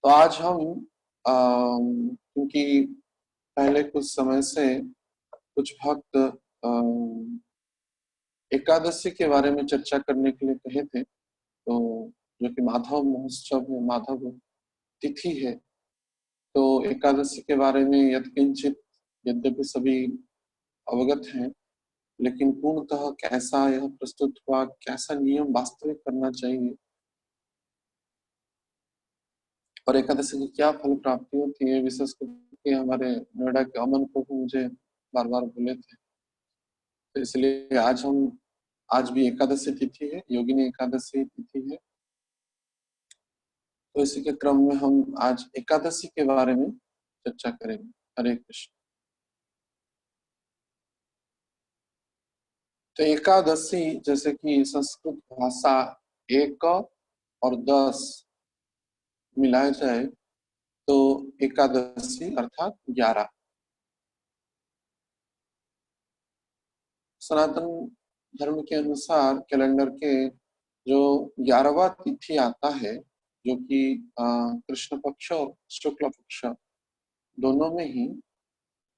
तो आज हम क्योंकि पहले कुछ समय से कुछ भक्त एकादशी के बारे में चर्चा करने के लिए कहे थे, तो जो कि माधव महोत्सव है, माधव तिथि है, तो एकादशी के बारे में यत्किंचित यद्यपि सभी अवगत हैं, लेकिन पूर्णतः कैसा यह प्रस्तुत हुआ, कैसा नियम वास्तविक करना चाहिए और एकादशी की क्या फल प्राप्ति होती है, विशेष करके हमारे नोएडा के अमन को मुझे बार बार बोले थे। तो इसलिए आज भी एकादशी तिथि है, योगिनी एकादशी तिथि है, तो इसी के क्रम में हम आज एकादशी के बारे में चर्चा करेंगे। हरे कृष्ण। तो एकादशी जैसे कि संस्कृत भाषा एक और 10 मिलाया जाए तो एकादशी अर्थात 11। सनातन धर्म के अनुसार कैलेंडर के जो 11वां तिथि आता है, जो कि कृष्ण पक्ष और शुक्ल पक्ष दोनों में ही,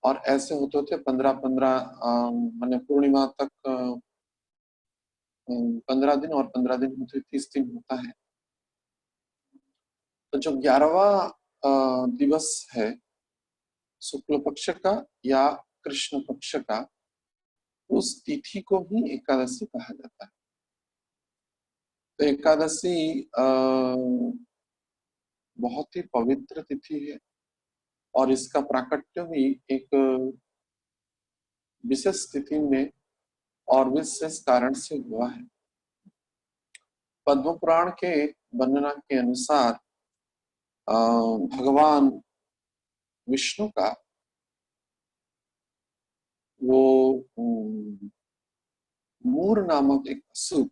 और ऐसे होते थे 15-15 माने पूर्णिमा तक 15 दिन और 15 दिन होते 30 दिन होता है। तो जो 11वां दिवस है शुक्ल पक्ष का या कृष्ण पक्ष का, उस तिथि को ही एकादशी कहा जाता है। तो एकादशी बहुत ही पवित्र तिथि है और इसका प्राकट्य भी एक विशेष स्थिति में और विशेष कारण से हुआ है। पद्म पुराण के वर्णना के अनुसार भगवान विष्णु का वो मूर नामक एक असुर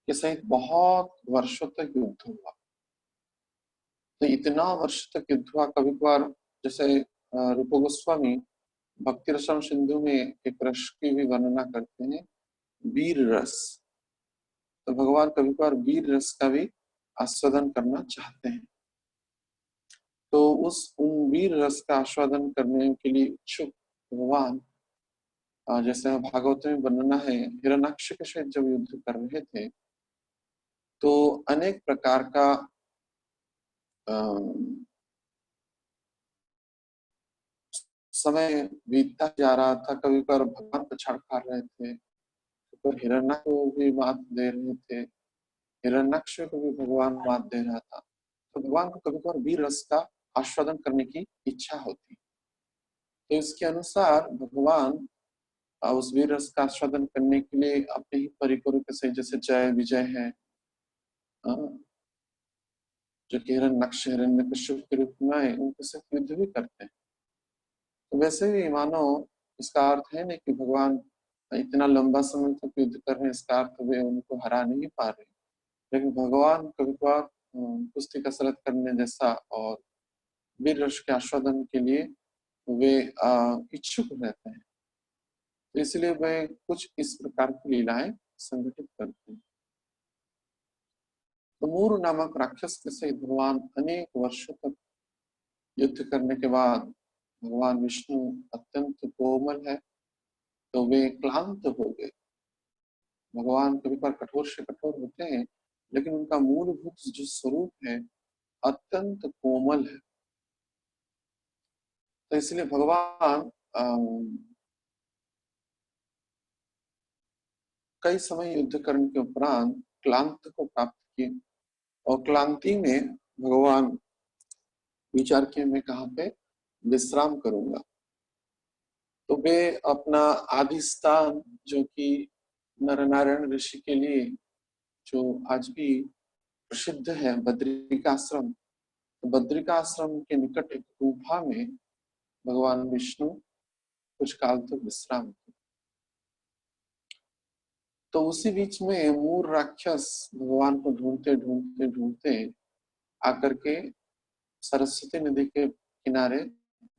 के सहित बहुत वर्षों तक युद्ध हुआ। तो इतना वर्ष तक युद्ध हुआ, कभी कभार जैसे रूप गोस्वामी भक्ति रसम सिंधु में एक रस की भी वर्णना करते हैं, वीर रस। तो भगवान कभी कभार वीर रस का भी आस्वादन करना चाहते हैं। तो उन वीर रस का आस्वादन करने के लिए इच्छुक भगवान, जैसे भागवत में वर्णना है, हिरण्याक्ष के साथ जब युद्ध कर रहे थे तो अनेक प्रकार का समय बीतता जा रहा था। कभी कभार भगवान पछाड़ खा रहे थे, तो हिरण्य को भी मात दे रहे थे, हिरण्याक्ष को भी भगवान मात दे रहा था। तो भगवान को कभी कभार वीर रस का आस्वादन करने की इच्छा होती। तो इसके अनुसार भगवान उस वीर रस का आस्वादन करने के लिए अपने ही परिकरों के सही, जैसे जय विजय है, जो कि हिरण्यक्ष हिरण्यकश्यप के रूप में आए, उनके साथ युद्ध भी करते हैं। तो वैसे भी मानो इसका अर्थ है नहीं कि भगवान इतना लंबा समय तक युद्ध कर रहे हैं, इसका अर्थ वे उनको हरा नहीं पा रहे, लेकिन भगवान कभी कभार कुश्ती कसरत करने जैसा और वीर रस के आस्वादन के लिए वे इच्छुक रहते हैं। तो इसलिए वे कुछ इस प्रकार की लीलाएं संगठित करते हैं। तो मूर नामक राक्षस के सहित भगवान अनेक वर्षों तक युद्ध करने के बाद भगवान विष्णु अत्यंत कोमल है, तो वे क्लांत हो गए। भगवान कभी कभार कठोर से कठोर होते हैं, लेकिन उनका मूलभूत जो स्वरूप है अत्यंत कोमल है। तो इसलिए भगवान कई समय युद्ध करने के उपरांत क्लांत को प्राप्त किए, और क्लांति में भगवान विचार किए मैं कहाँ पे विश्राम करूंगा। तो वे अपना आदि स्थान, जो कि नर नारायण ऋषि के लिए जो आज भी प्रसिद्ध है, बद्रिकाश्रम, तो बद्रिकाश्रम के निकट एक गुफा में भगवान विष्णु कुछ काल तक विश्राम किए। तो उसी बीच में मूर राक्षस भगवान को ढूंढते ढूंढते ढूंढते आकर के सरस्वती नदी के किनारे,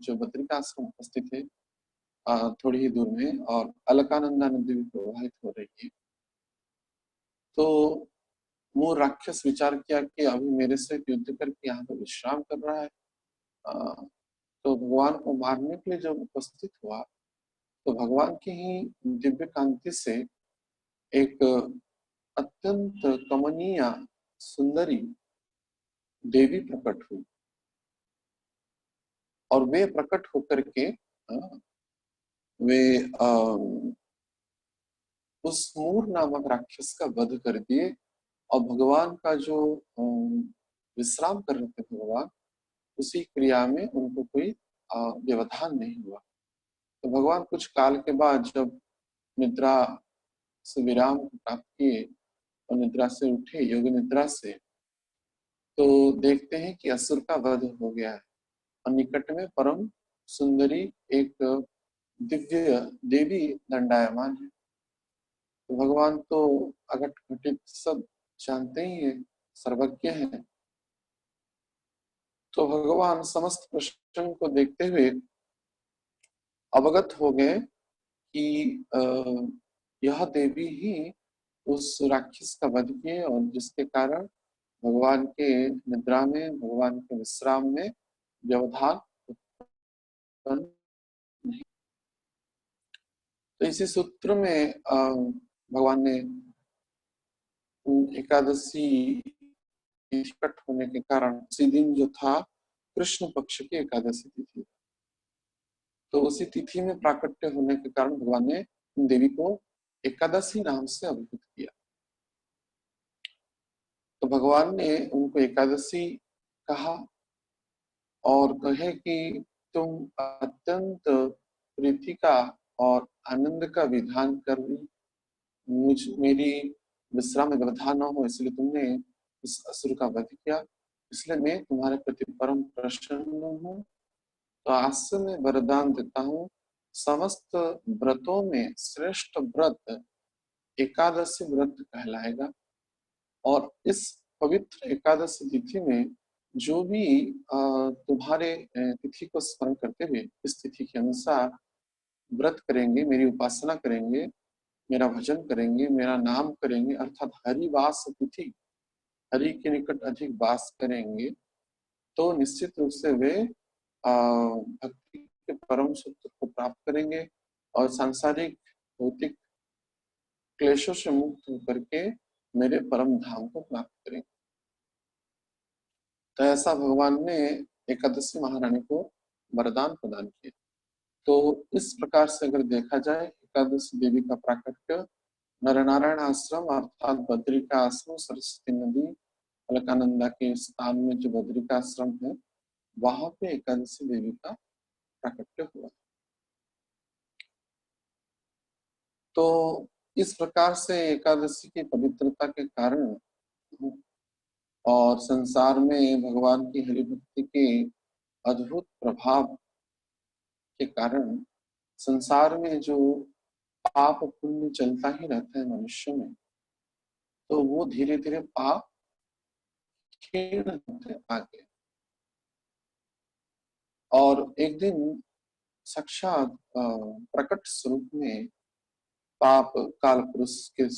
जो बद्रिकाश्रम उपस्थित है थोड़ी ही दूर में, और अलकानंदा नदी भी प्रवाहित हो रही है, तो मूल राक्षस विचार किया कि अभी मेरे से युद्ध करके यहाँ पर विश्राम कर रहा है। तो भगवान को मारने के लिए जब उपस्थित हुआ तो भगवान की ही दिव्य कांति से एक अत्यंत कमनीय सुंदरी देवी प्रकट हुई और वे प्रकट होकर के वे उस मूर नामक राक्षस का वध कर दिए और भगवान का जो विश्राम कर रहे थे भगवान, उसी क्रिया में उनको कोई व्यवधान नहीं हुआ। तो भगवान कुछ काल के बाद जब निद्रा से विराम प्राप्त किए और निद्रा से उठे, योग निद्रा से, तो देखते हैं कि असुर का वध हो गया है और निकट में परम सुंदरी एक दिव्य देवी दंडायमान है। तो भगवान तो अघट घटित सब जानते ही है, सर्वज्ञ है। तो भगवान समस्त प्रश्न को देखते हुए अवगत हो गए कि यह देवी ही उस राक्षस का वध किए और जिसके कारण भगवान के निद्रा में, भगवान के विश्राम में व्यवधान उत्पन्न नहीं। तो इसी सूत्र में भगवान ने एकादशी निकट होने के कारण उसी दिन जो था कृष्ण पक्ष की एकादशी तिथि, तो उसी तिथि में प्राकट्य होने के कारण भगवान ने देवी को एकादशी नाम से अभिहित किया। तो भगवान ने उनको एकादशी कहा और कहे कि तुम अत्यंत प्रीति का और आनंद का विधान कर रही, मेरी विश्राम में व्यवधान न हो इसलिए तुमने इस असुर का वध किया, इसलिए मैं तुम्हारे प्रति परम प्रसन्न हूँ। तो आज से मैं वरदान देता हूँ, समस्त व्रतों में श्रेष्ठ व्रत एकादशी व्रत कहलाएगा और इस पवित्र एकादशी तिथि में जो भी तुम्हारे तिथि को स्मरण करते हुए इस तिथि के अनुसार व्रत करेंगे, मेरी उपासना करेंगे, मेरा भजन करेंगे, मेरा नाम करेंगे, अर्थात हरि वास तिथि, हरि के निकट अधिक वास करेंगे, तो निश्चित रूप से वे भक्ति के परम सूत्र को प्राप्त करेंगे और सांसारिक भौतिक क्लेशों से मुक्त होकर के मेरे परम धाम को प्राप्त करेंगे। तो ऐसा भगवान ने एकादशी महारानी को वरदान प्रदान किया। तो इस प्रकार से अगर देखा जाए, एकादशी देवी का प्राकट्य नरनारायण आश्रम अर्थात बद्री का आश्रम सरस्वती नदी अलकानंदा के स्थान में जो बद्री का आश्रम है, वहां पे एकादशी देवी का प्राकट्य हुआ। तो इस प्रकार से एकादशी की पवित्रता के कारण और संसार में भगवान की हरि भक्ति के अद्भुत प्रभाव के कारण संसार में जो पाप पुण्य चलता ही रहता है मनुष्य में, तो वो धीरे धीरे पाप क्षीण होते आगे और एक दिन साक्षात प्रकट स्वरूप में पाप काल पुरुष के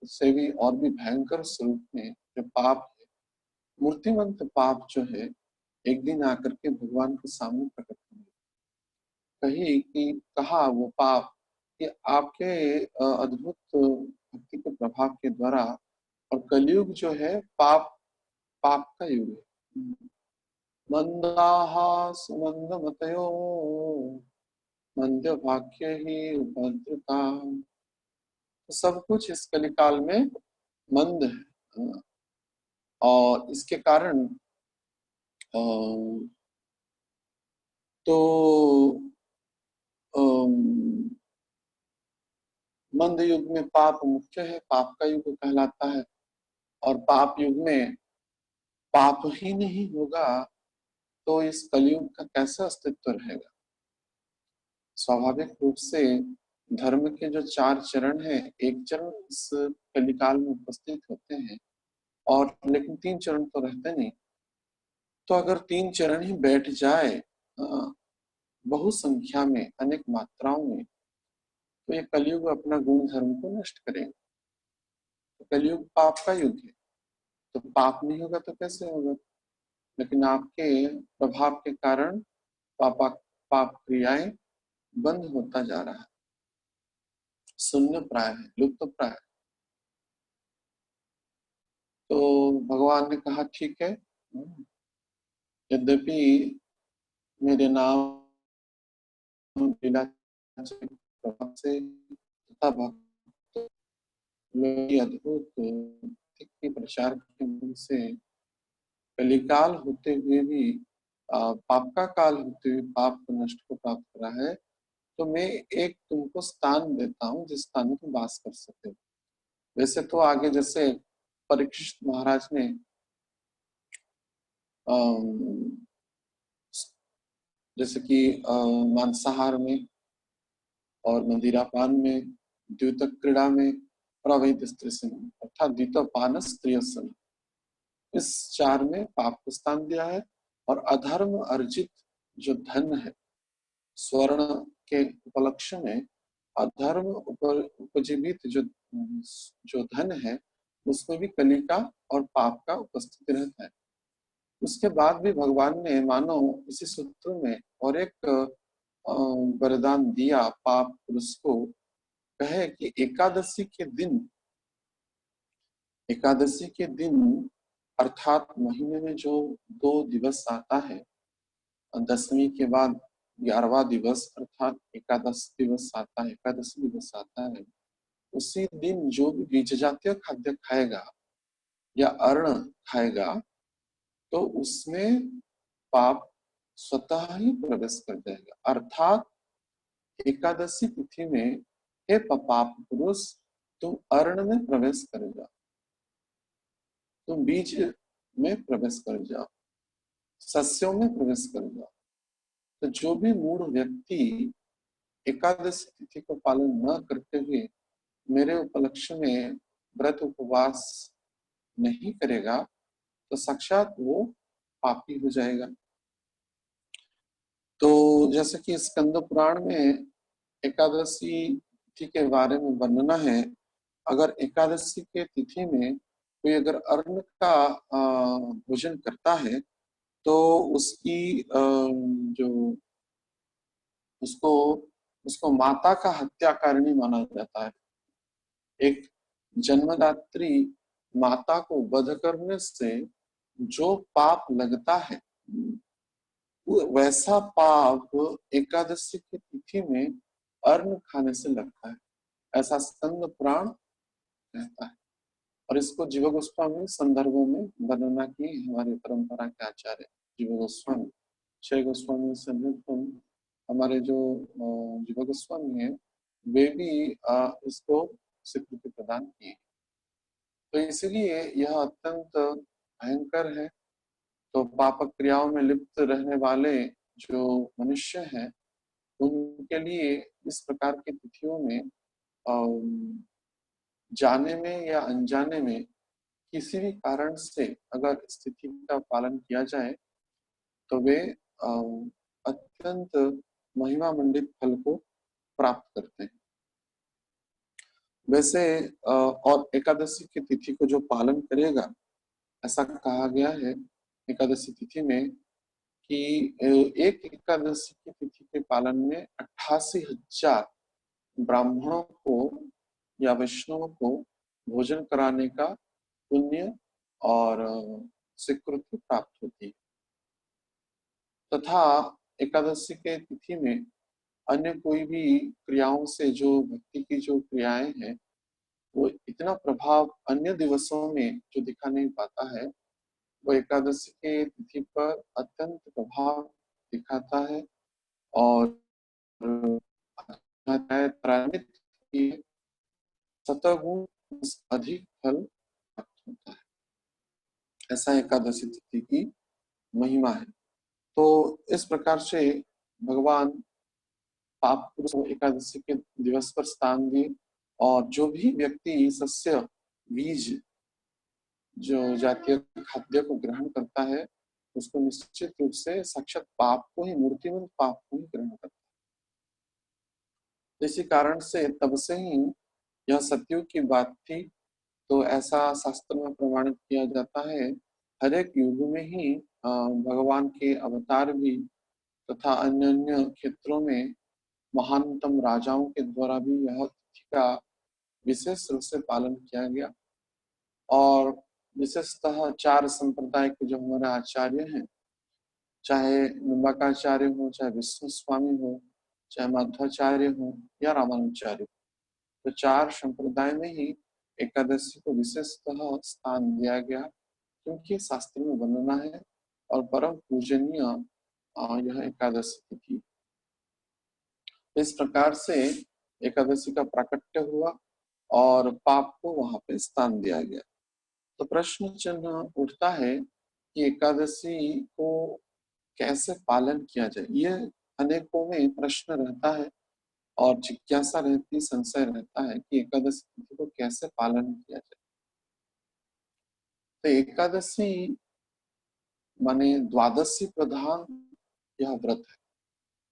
से भी और भी भयंकर स्वरूप में जो पाप है, मूर्तिमंत पाप जो है, एक दिन आकर के भगवान के सामने प्रकट होंगे। कही कि कहा वो पाप कि आपके अद्भुत भक्ति के प्रभाव के द्वारा, और कलयुग जो है पाप पाप का युग है। मंदाहा सुमंदमतयो मंद्य भाग्य ही भद्रता, तो सब कुछ इस कलिकाल में मंद है और इसके कारण तो मंद युग में पाप मुख्य है, पाप का युग कहलाता है और पाप युग में पाप ही नहीं होगा तो इस कलयुग का कैसा अस्तित्व रहेगा। स्वाभाविक रूप से धर्म के जो 4 चरण हैं, एक चरण इस कलिकाल में उपस्थित होते हैं और लेकिन 3 चरण तो रहते नहीं। तो अगर 3 चरण ही बैठ जाए बहु संख्या में, अनेक मात्राओं में, तो ये कलयुग अपना गुण धर्म को नष्ट करेगा। कलयुग पाप का युग है, तो पाप नहीं होगा तो कैसे होगा? लेकिन आपके प्रभाव के कारण पापा पाप क्रियाएं बंद होता जा रहा है, शून्य प्राय है, लुप्त प्राय। तो भगवान ने कहा ठीक है, यद्यपि मेरे नाम लीला प्रभाव से तथा भक्त अद्भुत के प्रचार के मन से कलिकाल होते हुए भी पाप का काल होते हुए पाप को नष्ट को प्राप्त करा है, तो मैं एक तुमको स्थान देता हूँ जिस स्थान में तुम वास कर सकते हो। वैसे तो आगे जैसे परीक्षित महाराज ने जैसे कि मांसाहार में और मदिरापान में, द्यूतक क्रीड़ा में और अवैध स्त्री से अर्थात द्यूतपान स्त्रिय सन, इस चार में पाप को स्थान दिया है। और अधर्म अर्जित जो धन है, स्वर्ण के उपलक्ष्य में अधर्म उपजीवित जो धन है, उसमें भी कली का और पाप का उपस्थित रहता है। उसके बाद भी भगवान ने मानो इसी सूत्र में और एक वरदान दिया पाप पुरुष को, कहे कि एकादशी के दिन अर्थात महीने में जो 2 दिवस आता है, दसवीं के बाद 11वां दिवस अर्थात एकादश दिवस आता है, एकादशी दिवस आता है, उसी दिन जो भी बीज जातीय खाद्य खाएगा या अर्ण खाएगा, तो उसमें पाप स्वतः ही प्रवेश कर जाएगा। अर्थात एकादशी तिथि में हे पाप पुरुष, तुम अर्ण में प्रवेश कर जाओ, तुम बीज में प्रवेश कर जाओ, सस्यों में प्रवेश कर जाओ। तो जो भी मूढ़ व्यक्ति एकादशी तिथि को पालन न करते हुए मेरे उपलक्ष्य में व्रत उपवास नहीं करेगा, तो साक्षात वो पापी हो जाएगा। तो जैसे कि स्कंद पुराण में एकादशी तिथि के बारे में वर्णना है। अगर एकादशी के तिथि में कोई अगर अन्न का भोजन करता है, तो उसकी जो उसको उसको माता का हत्याकारिणी माना जाता है। एक जन्मदात्री माता को वध करने से जो पाप लगता है, वैसा पाप एकादशी की तिथि में अन्न खाने से लगता है, ऐसा स्कंद पुराण कहता है। और इसको जीव गोस्वामी संदर्भों में वर्णना की हमारे परंपरा के आचार्य जीव गोस्वामी, क्षय गोस्वामी संदर्भ हमारे जो जीव गोस्वामी है, वे भी इसको स्वीकृति प्रदान किए। तो इसलिए यह अत्यंत भयंकर है। तो पाप क्रियाओं में लिप्त रहने वाले जो मनुष्य हैं, उनके लिए इस प्रकार की तिथियों में जाने में या अनजाने में किसी भी कारण से अगर स्थिति का पालन किया जाए, तो वे अत्यंत महिमा मंडित फल को प्राप्त करते हैं। वैसे और एकादशी की तिथि को जो पालन करेगा, ऐसा कहा गया है एकादशी तिथि में कि एक एकादशी की तिथि के पालन में 88,000 ब्राह्मणों को या वैष्णवों को भोजन कराने का पुण्य और स्वीकृति प्राप्त होती है। तथा एकादशी के तिथि में अन्य कोई भी क्रियाओं से जो भक्ति की जो क्रियाएं हैं, वो इतना प्रभाव अन्य दिवसों में जो दिखा नहीं पाता है, वो एकादशी के तिथि पर अत्यंत प्रभाव दिखाता है। और सतगुण अधिक फल प्राप्त होता है, ऐसा एकादशी तिथि की महिमा है। तो इस प्रकार से भगवान पाप पुरुष को एकादशी के दिवस पर स्थान दिए, और जो भी व्यक्ति सस्य बीज जो जातीय खाद्य को ग्रहण करता है, उसको निश्चित रूप से साक्षात पाप को ही, मूर्तिमंत पाप को ही ग्रहण करता है। इसी कारण से तब से ही यह सत्युग की बात थी, तो ऐसा शास्त्र में प्रमाणित किया जाता है। हर एक युग में ही भगवान के अवतार भी तथा अन्य अन्य क्षेत्रों में महानतम राजाओं के द्वारा भी यह तिथि का विशेष रूप से पालन किया गया। और विशेषतः चार संप्रदाय के जो हमारे आचार्य हैं, चाहे निम्बाकाचार्य हो, चाहे विष्णु स्वामी हो, चाहे मध्वाचार्य हो या रामानुचार्य, तो चार संप्रदाय में ही एकादशी को विशेषतः स्थान दिया गया, क्योंकि शास्त्र में वर्णना है और परम पूजनीय यह एकादशी तिथि। इस प्रकार से एकादशी का प्राकट्य हुआ और पाप को वहां पे स्थान दिया गया। तो प्रश्न चिन्ह उठता है कि एकादशी को कैसे पालन किया जाए। ये अनेकों में प्रश्न रहता है और जिज्ञासा रहती, संशय रहता है कि एकादशी तिथि को कैसे पालन किया जाए। तो एकादशी माने द्वादशी प्रधान यह व्रत है।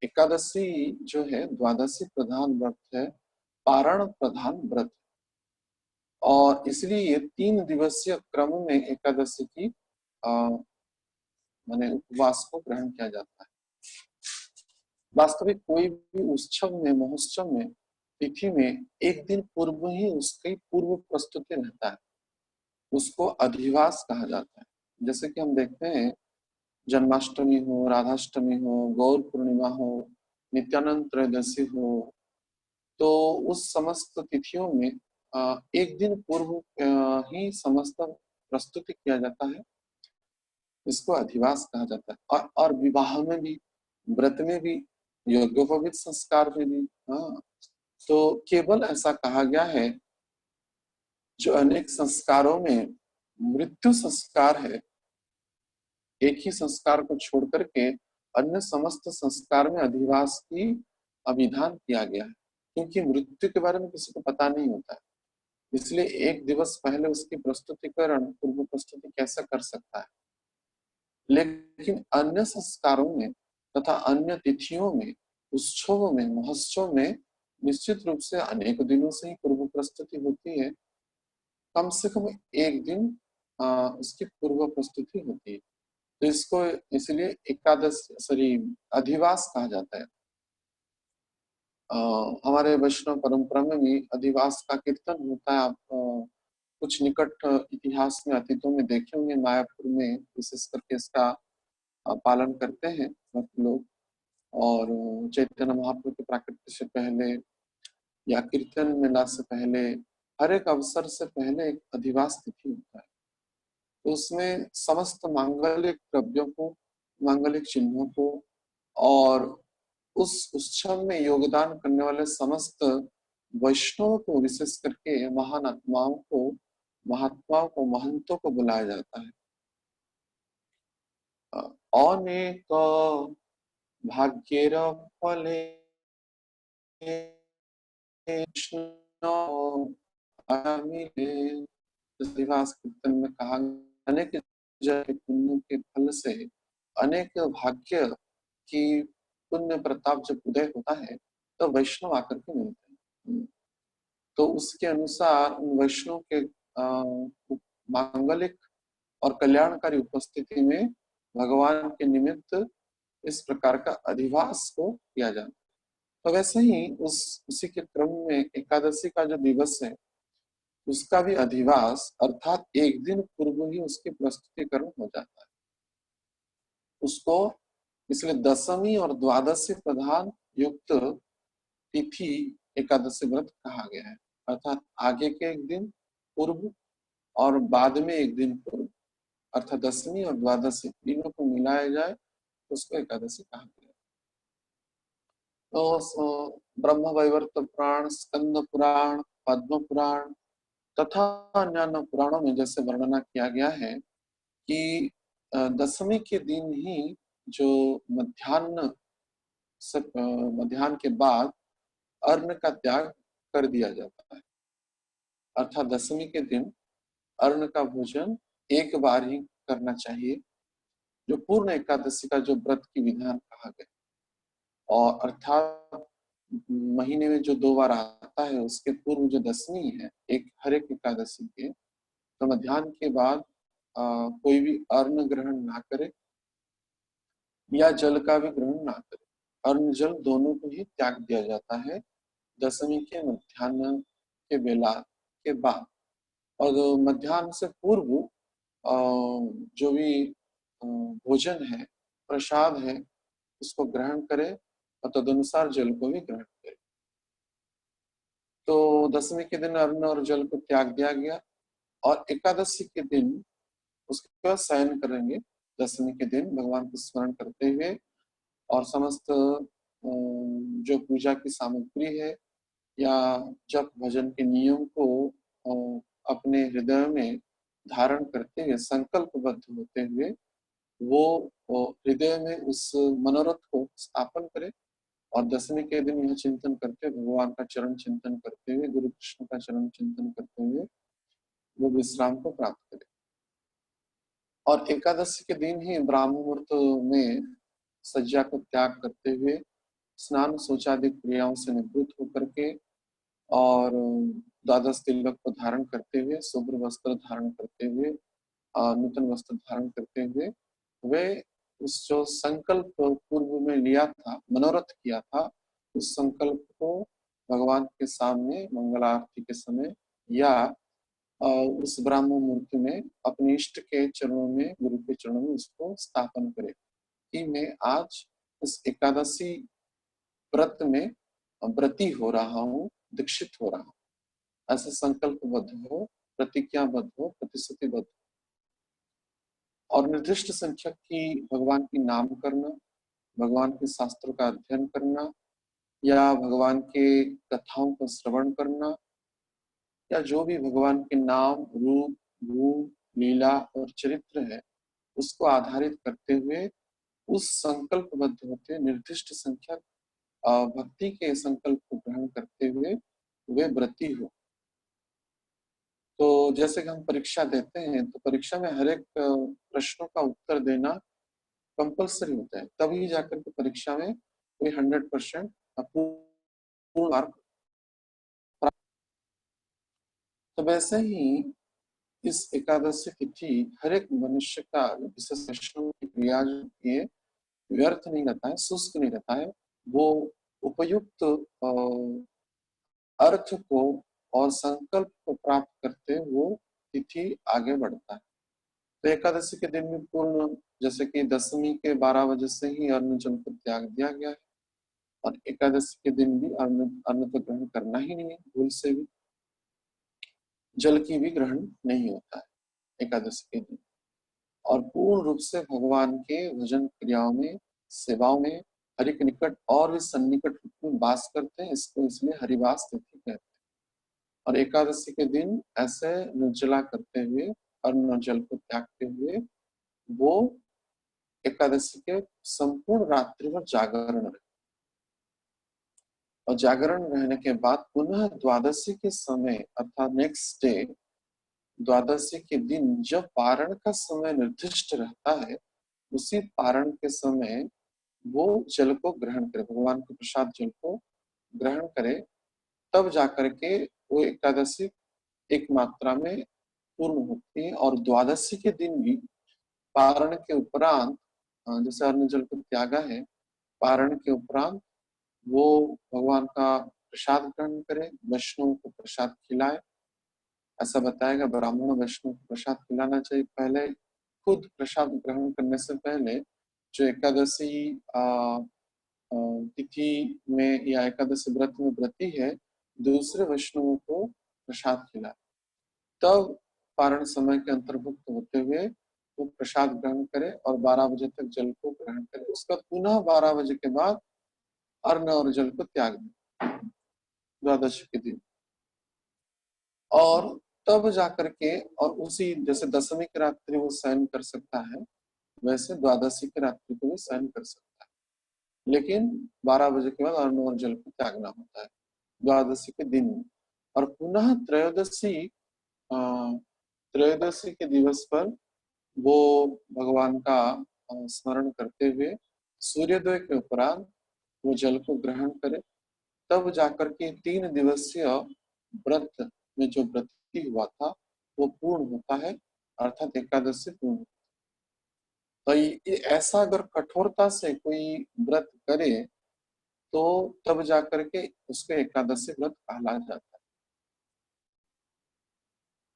एकादशी जो है द्वादशी प्रधान व्रत है, पारण प्रधान व्रत, और इसलिए ये 3 दिवसीय क्रम में एकादशी की माने उपवास को ग्रहण किया जाता है। वास्तविक कोई भी उत्सव में, महोत्सव में, तिथि में एक दिन पूर्व ही उसकी पूर्व प्रस्तुति रहता है, उसको अधिवास कहा जाता है। जैसे कि हम देखते हैं जन्माष्टमी हो, राधाष्टमी हो, गौर पूर्णिमा हो, नित्यानंद त्रयोदशी हो, तो उस समस्त तिथियों में एक दिन पूर्व ही समस्त प्रस्तुति किया जाता है, इसको अधिवास कहा जाता है। और विवाह में भी, व्रत में भी, यज्ञोपवीत संस्कार में भी। हाँ, तो केवल ऐसा कहा गया है जो अनेक संस्कारों में मृत्यु संस्कार है, एक ही संस्कार को छोड़ करके अन्य समस्त संस्कार में अधिवास की अभिधान किया गया है, क्योंकि मृत्यु के बारे में किसी को पता नहीं होता है। इसलिए एक दिवस पहले उसकी प्रस्तुतिकरण, पूर्व प्रस्तुति कैसे कर सकता है। लेकिन अन्य संस्कारों में तथा अन्य तिथियों में, उत्सवों में, महोत्सव में निश्चित रूप से अनेक दिनों से ही पूर्व प्रस्तुति होती है। कम से कम एक दिन उसकी पूर्व प्रस्तुति होती है। तो इसको इसलिए अधिवास कहा जाता है। हमारे वैष्णव परंपरा में भी अधिवास का कीर्तन होता है। आप कुछ निकट इतिहास में, अतीतों में देखे होंगे, मायापुर में विशेष करके इसका पालन करते हैं भक्त लोग। और चैतन्य महाप्रभु के प्राकट्य से पहले या कीर्तन मेला से पहले, हर एक अवसर से पहले एक अधिवास तिथि होता है। तो उसमें समस्त मांगलिक द्रव्यों को, मांगलिक चिन्हों को और उस उत्सव में योगदान करने वाले समस्त वैष्णव को, विशेष करके महान आत्माओं को, महात्माओं को, महंतों को बुलाया जाता है। अनेक भाग्येर फले दिवास कीर्तन में कहा, अनेक पुण्य के फल से, अनेक भाग्य की पुण्य प्रताप जब उदय होता है तो वैष्णव आकर के मिलते हैं। तो उसके अनुसार उन वैष्णव के मांगलिक और कल्याणकारी उपस्थिति में भगवान के निमित्त इस प्रकार का अधिवास को किया जाता है। तो वैसे ही उसी के क्रम में एकादशी का जो दिवस है उसका भी अधिवास, अर्थात एक दिन पूर्व ही उसकी प्रस्तुतिकरण हो जाता है। उसको इसलिए दशमी और द्वादशी प्रधान युक्त तिथि एकादशी व्रत कहा गया है। अर्थात आगे के एक दिन पूर्व और बाद में एक दिन पूर्व, अर्थात दशमी और द्वादशी तीनों को मिलाया जाए तो उसको एकादशी कहा गया। तो ब्रह्म वैवर्त पुराण, स्कंद पुराण, पद्म पुराण तथा अन्य पुराणों में जैसे वर्णना किया गया है कि दशमी के दिन ही जो मध्याह्न के बाद अन्न का त्याग कर दिया जाता है। अर्थात दशमी के दिन अन्न का भोजन एक बार ही करना चाहिए, जो पूर्ण एकादशी का जो व्रत की विधान कहा गया। और अर्थात महीने में जो 2 बार आता है उसके पूर्व जो दशमी है, एक हर एक एकादशी के, तो मध्याह्न के बाद कोई भी अन्न ग्रहण ना करे या जल का भी ग्रहण ना करे। अन्न जल दोनों को ही त्याग दिया जाता है दशमी के मध्याह्न के बेला के बाद। और मध्याह्न से पूर्व जो भी भोजन है, प्रसाद है, उसको ग्रहण करे और तदनुसार जल को भी ग्रहण करे। तो दशमी के दिन अन्न और जल को त्याग दिया गया और एकादशी के दिन उसके बाद शयन करेंगे। दशमी के दिन भगवान को स्मरण करते हुए और समस्त जो पूजा की सामग्री है या जप भजन के नियम को अपने हृदय में धारण करते हुए संकल्पबद्ध होते हुए वो हृदय में उस मनोरथ को स्थापन करे और दशमी के दिन यह चिंतन करते हुए भगवान का चरण चिंतन करते हुए गुरु कृष्ण का चरण चिंतन करते हुए वो विश्राम को प्राप्त करे। और एकादशी के दिन ही ब्राह्म मुहूर्त में सज्जा को त्याग करते हुए स्नान शौचादि क्रियाओं से निवृत्त होकर के और द्वादश तिलक को धारण करते हुए, शुभ्र वस्त्र धारण करते हुए, नूतन वस्त्र धारण करते हुए वे उस जो संकल्प पूर्व में लिया था, मनोरथ किया था, उस संकल्प को भगवान के सामने मंगल आरती के समय या उस ब्राह्म मुहूर्त में अपने इष्ट के चरणों में, गुरु के चरणों में उसको स्थापन करे कि मैं आज इस एकादशी व्रत में व्रती हो रहा हूँ, दीक्षित हो रहा हूँ। ऐसे संकल्पबद्ध हो, प्रतिज्ञाबद्ध हो, प्रतिश्रुतिबद्ध और निर्दिष्ट संख्यक की भगवान की नाम करना, भगवान के शास्त्रों का अध्ययन करना या भगवान के कथाओं का श्रवण करना या जो भी भगवान के नाम, रूप, गुण, लीला और चरित्र है उसको आधारित करते हुए उस संकल्पबद्ध होते निर्दिष्ट संख्यक भक्ति के संकल्प को ग्रहण करते हुए वे व्रती हो। तो जैसे कि हम परीक्षा देते हैं तो परीक्षा में हर एक प्रश्नों का उत्तर देना कंपल्सरी होता है, तभी जाकर के परीक्षा में कोई 100% पूर्ण मार्क। तो वैसे ही इस एकादशी तिथि हर एक मनुष्य का विशेष वैष्णव की क्रिया जो व्यर्थ नहीं रहता है, शुष्क नहीं रहता है, वो उपयुक्त अर्थ को और संकल्प को प्राप्त करते वो तिथि आगे बढ़ता है। तो एकादशी के दिन में पूर्ण, जैसे कि दशमी के 12 बजे से ही अन्न जल को त्याग दिया गया है और एकादशी के दिन भी अन्न तो ग्रहण करना ही नहीं है, भूल से भी जल की भी ग्रहण नहीं होता है एकादशी के दिन। और पूर्ण रूप से भगवान के भजन क्रियाओं में, सेवाओं में हरि के निकट और भी सन्निकट रूप में वास करते हैं, इसको इसलिए हरिवास तिथि कहते हैं। और एकादशी के दिन ऐसे निर्जला करते हुए अन्न और जल को त्यागते हुए वो एकादशी के संपूर्ण रात्रि भर जागरण रहे और जागरण रहने के बाद पुनः द्वादशी के समय अर्थात नेक्स्ट डे द्वादशी के दिन जब पारण का समय निर्दिष्ट रहता है, उसी पारण के समय वो जल को ग्रहण करे, भगवान के प्रसाद जल को ग्रहण करे, तब जाकर के वो एकादशी एक मात्रा में पूर्ण होती है। और द्वादशी के दिन भी पारण के उपरांत, जैसे अन्न जल को त्यागा है, पारण के उपरांत वो भगवान का प्रसाद ग्रहण करे, वैष्णव को प्रसाद खिलाए। ऐसा बताएगा ब्राह्मण वैष्णव को प्रसाद खिलाना चाहिए। पहले खुद प्रसाद ग्रहण करने से पहले जो एकादशी तिथि में या एकादशी व्रत में व्रती है, दूसरे वैष्णवों को प्रसाद खिलाए, तब पारण समय के अंतर्भुक्त होते हुए वो प्रसाद ग्रहण करे और 12 बजे तक जल को ग्रहण करे। उसका पुनः 12 बजे के बाद अन्न और जल को त्याग दे द्वादशी के दिन। और तब जाकर के और उसी जैसे दशमी की रात्रि वो शयन कर सकता है, वैसे द्वादशी की रात्रि को भी शयन कर सकता है, लेकिन 12 बजे के बाद अन्न और जल को त्यागना होता है द्वादशी के दिन में। और पुनः त्रयोदशी के दिवस पर वो भगवान का स्मरण करते हुए सूर्योदय के उपरांत वो जल को ग्रहण करे, तब जाकर के 3 दिवसीय व्रत में जो व्रती हुआ था वो पूर्ण होता है, अर्थात एकादशी पूर्ण। तो ऐसा अगर कठोरता से कोई व्रत करे तो तब जाकर के उसको एकादशी व्रत कहला जाता है।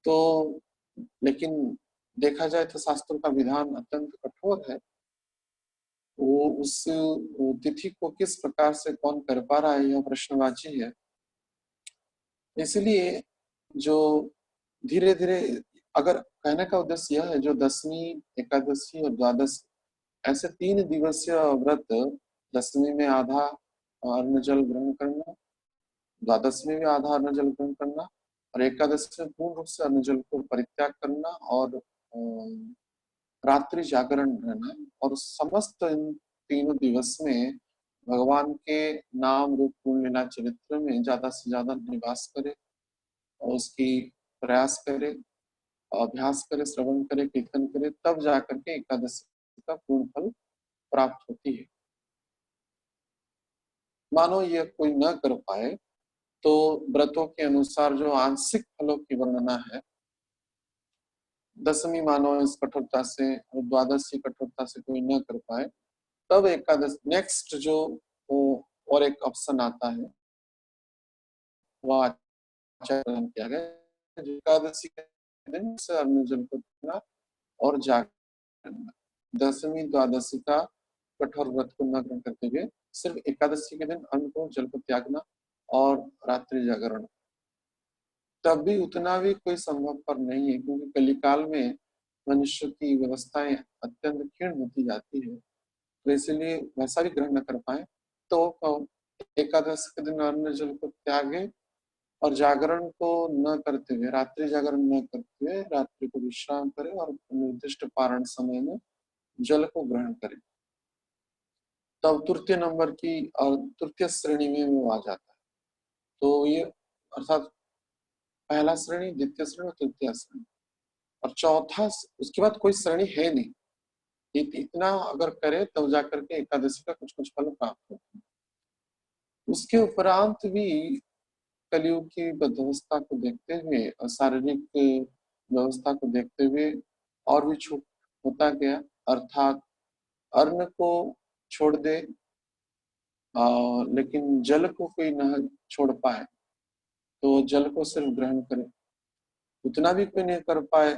तो लेकिन देखा जाए तो शास्त्रों का विधान अत्यंत कठोर है। वो उस तिथि को किस प्रकार से कौन कर पा रहा है, यह प्रश्नवाची है। इसलिए जो धीरे धीरे, अगर कहने का उद्देश्य यह है, जो दसवीं, एकादशी और द्वादश ऐसे 3 दिवसीय व्रत, दसवीं में आधा अन्न जल ग्रहण करना, द्वादश में भी आधा अन्न जल ग्रहण करना, और एकादशी में पूर्ण रूप से अन्न जल को परित्याग करना, और रात्रि जागरण रहना, और समस्त इन 3 दिवस में भगवान के नाम रूप गुण लीला चरित्र में ज्यादा से ज्यादा निवास करे और उसकी प्रयास करे, अभ्यास करे, श्रवण करे, कीर्तन करे, तब जाकर के एकादशी का पूर्ण फल प्राप्त होती है। मानो ये कोई न कर पाए तो व्रतों के अनुसार जो आंशिक फलों की वर्णना है, दसवीं मानो इस कठोरता से और द्वादशी कठोरता से कोई न कर पाए, तब एकादश नेक्स्ट जो और एक ऑप्शन आता है, वह आचरण किया गया। एकादशी के दिन से अन्न जल को पीना और जागरण, दसवीं द्वादशी का कठोर व्रत को न ग्रहण करते हुए सिर्फ एकादशी के दिन अन्न को, जल को त्यागना और रात्रि जागरण, तब भी उतना भी कोई संभव पर नहीं है, क्योंकि कलिकाल में मनुष्य की व्यवस्थाएं अत्यंत क्षीण होती जाती है। तो इसलिए वैसा भी ग्रहण न कर पाए तो एकादश के दिन अन्न जल को त्यागे और जागरण को न करते हुए, रात्रि जागरण न करते हुए रात्रि को विश्राम करे और निर्दिष्ट पारण समय में जल को ग्रहण करे, तब तृतीय नंबर की और तृतीय श्रेणी में वो आ जाता है। तो ये अर्थात पहला श्रेणी, द्वितीय श्रेणी और तृतीय श्रेणी, और चौथा, उसके बाद कोई श्रेणी है नहीं। इतना अगर करे तब जाकर के एकादशी का कुछ कुछ फल प्राप्त होता है। उसके उपरांत भी कलयुग की व्यवस्था को देखते हुए और शारीरिक व्यवस्था को देखते हुए और भी छूट होता गया, अर्थात अन्न को छोड़ दे लेकिन जल को कोई न छोड़ पाए तो जल को सिर्फ ग्रहण करे, उतना भी कोई नहीं कर पाए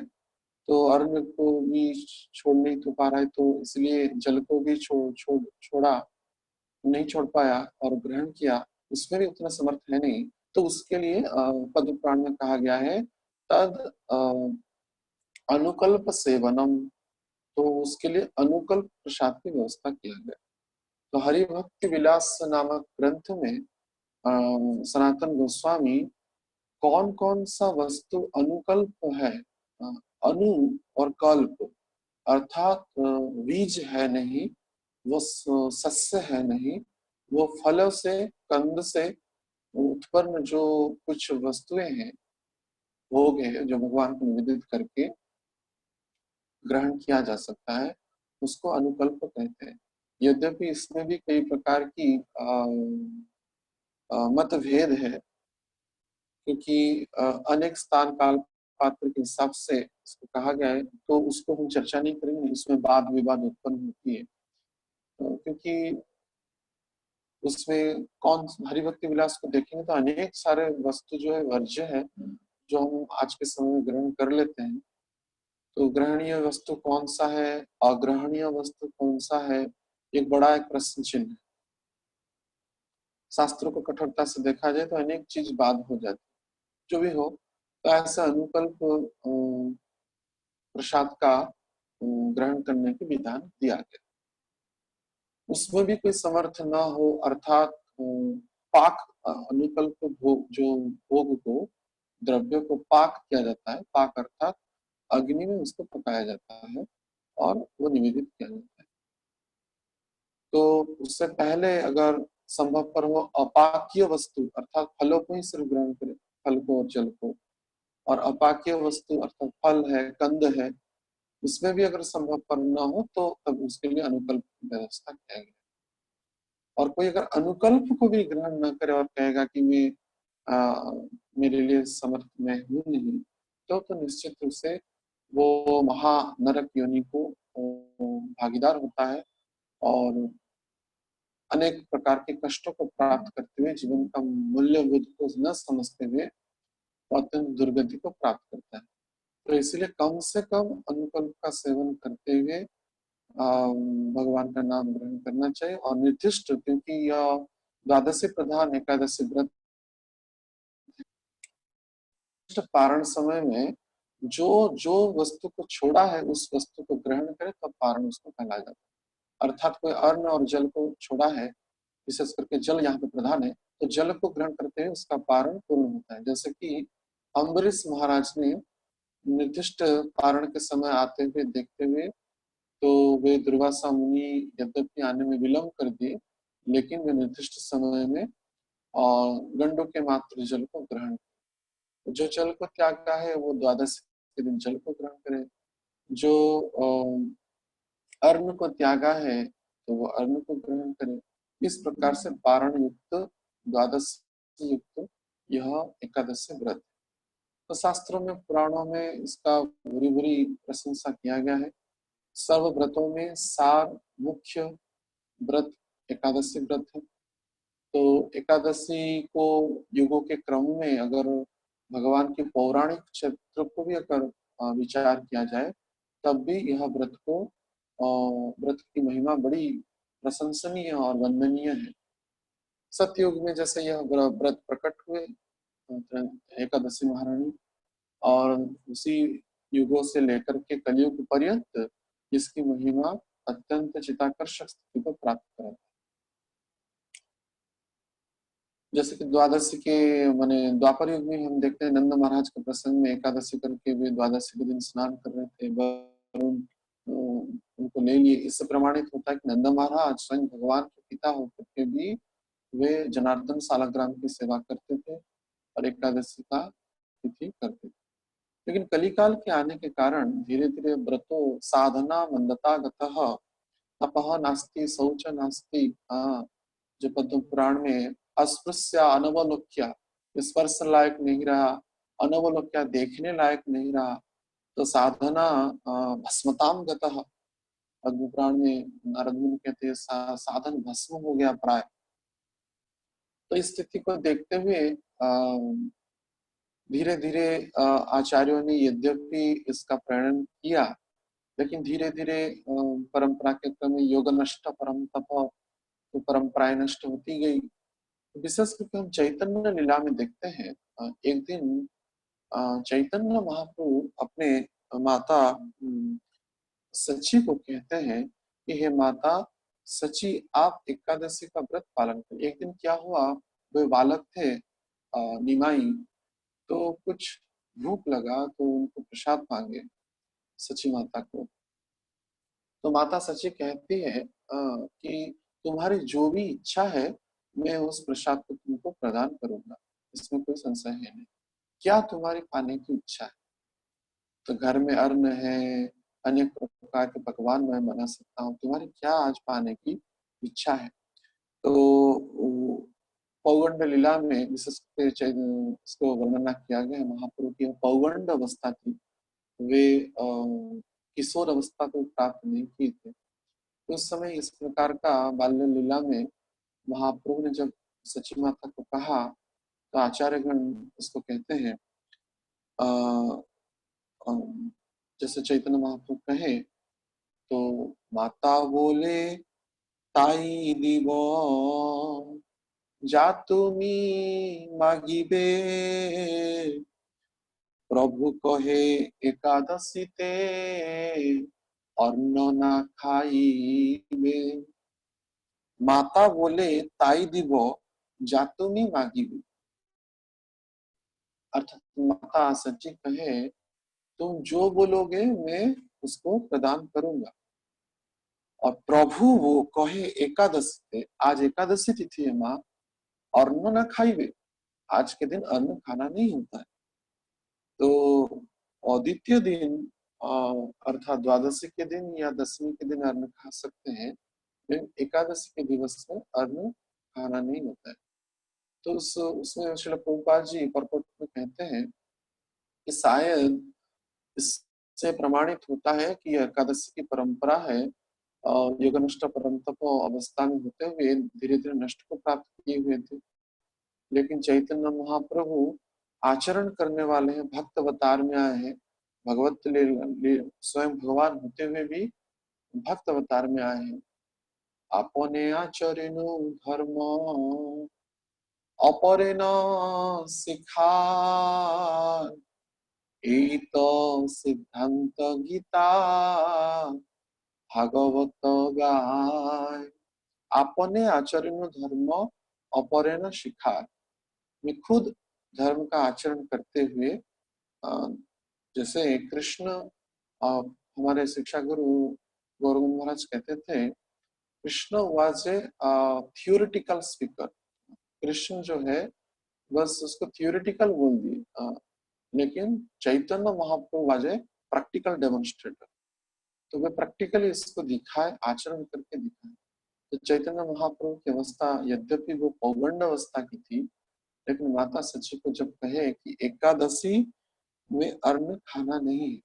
तो अन्न को भी छोड़ नहीं तो पा रहा है, तो इसलिए जल को भी छोड़ा नहीं छोड़ पाया और ग्रहण किया, उसमें भी उतना समर्थ है नहीं, तो उसके लिए पद्म पुराण में कहा गया है तद अनुकल्प सेवनम, तो उसके लिए अनुकल्प प्रसाद की व्यवस्था किया गया। तो हरिभक्ति विलास नामक ग्रंथ में सनातन गोस्वामी कौन कौन सा वस्तु अनुकल्प है, अनु और कल्प अर्थात बीज है नहीं, वो सस्य है नहीं, वो फलों से, कंद से उत्पन्न जो कुछ वस्तुएं हैं, भोग है, जो भगवान को निवेदित करके ग्रहण किया जा सकता है, उसको अनुकल्प कहते हैं। यद्यपि इसमें भी कई प्रकार की मतभेद है, क्योंकि अनेक स्थान काल पात्र के हिसाब से इसको कहा गया है, तो उसको हम चर्चा नहीं करेंगे, इसमें वाद विवाद उत्पन्न होती है। क्योंकि उसमें कौन हरिभक्ति विलास को देखेंगे तो अनेक सारे वस्तु जो है वर्ज्य है, जो हम आज के समय में ग्रहण कर लेते हैं। तो ग्रहणीय वस्तु कौन सा है, अग्रहणीय वस्तु कौन सा है, एक बड़ा एक प्रश्न चिन्ह है। शास्त्रों को कठोरता से देखा जाए तो अनेक चीज बाद हो जाती, जो भी हो, तो ऐसा अनुकल्प प्रसाद का ग्रहण करने की विधान दिया गया। उसमें भी कोई समर्थ न हो, अर्थात पाक अनुकल्प भोग, जो भोग को, द्रव्य को पाक किया जाता है, पाक अर्थात अग्नि में उसको पकाया जाता है और वो निवेदित किया जाता है। तो उससे पहले अगर संभव पर वो अपाक्य वस्तु अर्थात फलों को ही सिर्फ ग्रहण करे, फल को और जल को, और अपाक्य वस्तु अर्थात फल है, कंद है, उसमें भी अगर संभव पर न हो तो तब उसके लिए अनुकल्प की व्यवस्था किया गया। और कोई अगर अनुकल्प को भी ग्रहण न करे और कहेगा कि मैं मेरे लिए समर्थ मैं हूं नहीं, हो तो निश्चित रूप से वो महानरक योनि को भागीदार होता है और अनेक प्रकार के कष्टों को प्राप्त करते हुए जीवन का मूल्यबोध को न समझते हुए वो अत्यंत दुर्गति को प्राप्त करता है। तो इसलिए कम से कम अनुकल्प का सेवन करते हुए भगवान का नाम ग्रहण करना चाहिए और निर्दिष्ट, क्योंकि यह द्वादशी प्रधान एकादशी व्रत पारण समय में जो जो वस्तु को छोड़ा है उस वस्तु को ग्रहण करे तब पारण उसको कहलाया जाता है। अर्थात कोई अन्न और जल को छोड़ा है, विशेष करके जल यहाँ पे प्रधान है, तो जल को ग्रहण करते हुए उसका पारण पूर्ण होता है। जैसे कि अम्बरीश महाराज ने निर्दिष्ट पारण के समय आते हुए देखते हुए तो वे दुर्वासा मुनि यद्यपि आने में विलंब कर दिए, लेकिन वे निर्दिष्ट समय में और गंडों के मात्र जल को ग्रहण, जो जल को त्यागा है वो द्वादश के दिन जल को ग्रहण करे, जो अर्ण को त्यागा है तो वो अर्ण को ग्रहण करे। इस प्रकार से पारण युक्त द्वादश युक्त यह एकादशी व्रत। तो शास्त्रों में पुराणों में इसका बुरी बुरी प्रशंसा किया गया है। सर्व व्रतों में सार मुख्य व्रत एकादशी व्रत है। तो एकादशी को युगों के क्रम में अगर भगवान के पौराणिक चरित्र को भी अगर विचार किया जाए तब भी यह व्रत को व्रत की महिमा बड़ी प्रशंसनीय और वंदनीय है। सतयुग में जैसे यह व्रत प्रकट हुए एकादशी महारानी, और उसी युगों से लेकर के कलयुग पर्यंत इसकी महिमा अत्यंत चिताकर्षक स्थिति को प्राप्त करा। जैसे कि द्वादशी के माने द्वापर युग में हम देखते हैं नंद महाराज के प्रसंग में एकादशी करके वे द्वादशी के दिन स्नान कर रहे थे, वरुण उनको ले लिए। इससे प्रमाणित होता है कि नंद महाराज स्वयं भगवान के पिता होकर के भी वे जनार्दन सालग्राम की सेवा करते थे और एकादशी का तिथि करते थे। लेकिन कलिकाल के आने के कारण धीरे धीरे व्रतो साधना मंदता गतः तपः नास्ति शौच नास्ति, जो पद्म पुराण में अस्पृश्य अनवलोक्या, स्पर्श लायक नहीं रहा, अनवलोक्या देखने लायक नहीं रहा, तो साधना भस्मताम गतः, पद्म पुराण में नारद मुनि कहते हैं साधन भस्म हो गया प्राय। तो इस स्थिति को देखते हुए धीरे धीरे आचार्यों ने यद्यपि इसका प्रणयन किया, लेकिन धीरे धीरे परंपरा के क्रम में योग नष्ट परम तप, तो परंपराएं नष्ट होती गई। विशेष करके हम चैतन्य लीला में देखते हैं, एक दिन चैतन्य महाप्रभु अपने माता सची को कहते हैं कि हे माता सची, आप एकादशी का व्रत पालन करें। एक दिन क्या हुआ, वे बालक थे निमाई, तो कुछ भूख लगा तो उनको प्रसाद मांगे सची माता को। तो माता सची कहती है कि तुम्हारी जो भी इच्छा है मैं उस प्रसाद को तुमको प्रदान करूंगा, इसमें कोई संशय है नहीं। क्या तुम्हारी पाने की इच्छा है? तो घर में अन्न है, अनेक प्रकार के पकवान मैं बना सकता हूँ, तुम्हारी क्या आज पाने की इच्छा है? तो पौगंड लीला में विशेष इसको वर्णना किया गया है महाप्रभु की पौगंड अवस्था थी, वे किशोर अवस्था को प्राप्त नहीं की थे। उस समय इस प्रकार का बाल्य लीला में महाप्रभु ने जब सची माता को कहा तो आचार्यगण उसको कहते हैं जैसे चैतन्य महाप्रभु कहे तो माता बोले ताई दीव जा तुमी मागिबे, प्रभु कहे एकादशीते अन्न ना खाइबे। माता बोले ताई दीव जा तुमी मागिबे, अर्थात माता सच्ची कहे तुम जो बोलोगे मैं उसको प्रदान करूंगा। और प्रभु वो कहे एकादशी थे, आज एकादशी तिथि है माँ, अन्न न खाइबे, आज के दिन अन्न खाना नहीं होता है। तो औदित्य दिन अर्थात द्वादशी के दिन या दशमी के दिन अन्न खा सकते हैं, लेकिन एकादशी के दिवस में अन्न खाना नहीं होता है। तो उसमें श्रील प्रभुपाद जी परपट में कहते हैं कि शायद इससे प्रमाणित होता है कि यह एकादशी की परंपरा है योग नष्ट परम तप अवस्था में होते हुए धीरे धीरे नष्ट को प्राप्त किए हुए थे। लेकिन चैतन्य महाप्रभु आचरण करने वाले हैं, भक्त अवतार में आए हैं, भगवत स्वयं भगवान होते हुए भी भक्त अवतार में आए हैं। अपने आचरण धर्म अपरे न सिखा एक सिद्धांत गीता भागवत गाय। अपने आचरण धर्म अपरे न सिखा, मैं खुद धर्म का आचरण करते हुए जैसे कृष्ण हमारे शिक्षा गुरु गौरव महाराज कहते थे, Krishna was a theoretical speaker. Krishna जो है बस उसको थियोरिटिकल बोल दिए, लेकिन Chaitanya Mahaprabhu was a practical demonstrator. तो वे प्रैक्टिकली इसको दिखाए, आचरण करके दिखाए। तो चैतन्य महाप्रभु की अवस्था यद्यपि वो पौगंड अवस्था की थी, लेकिन माता सची को जब कहे कि एकादशी में अन्न खाना नहीं है,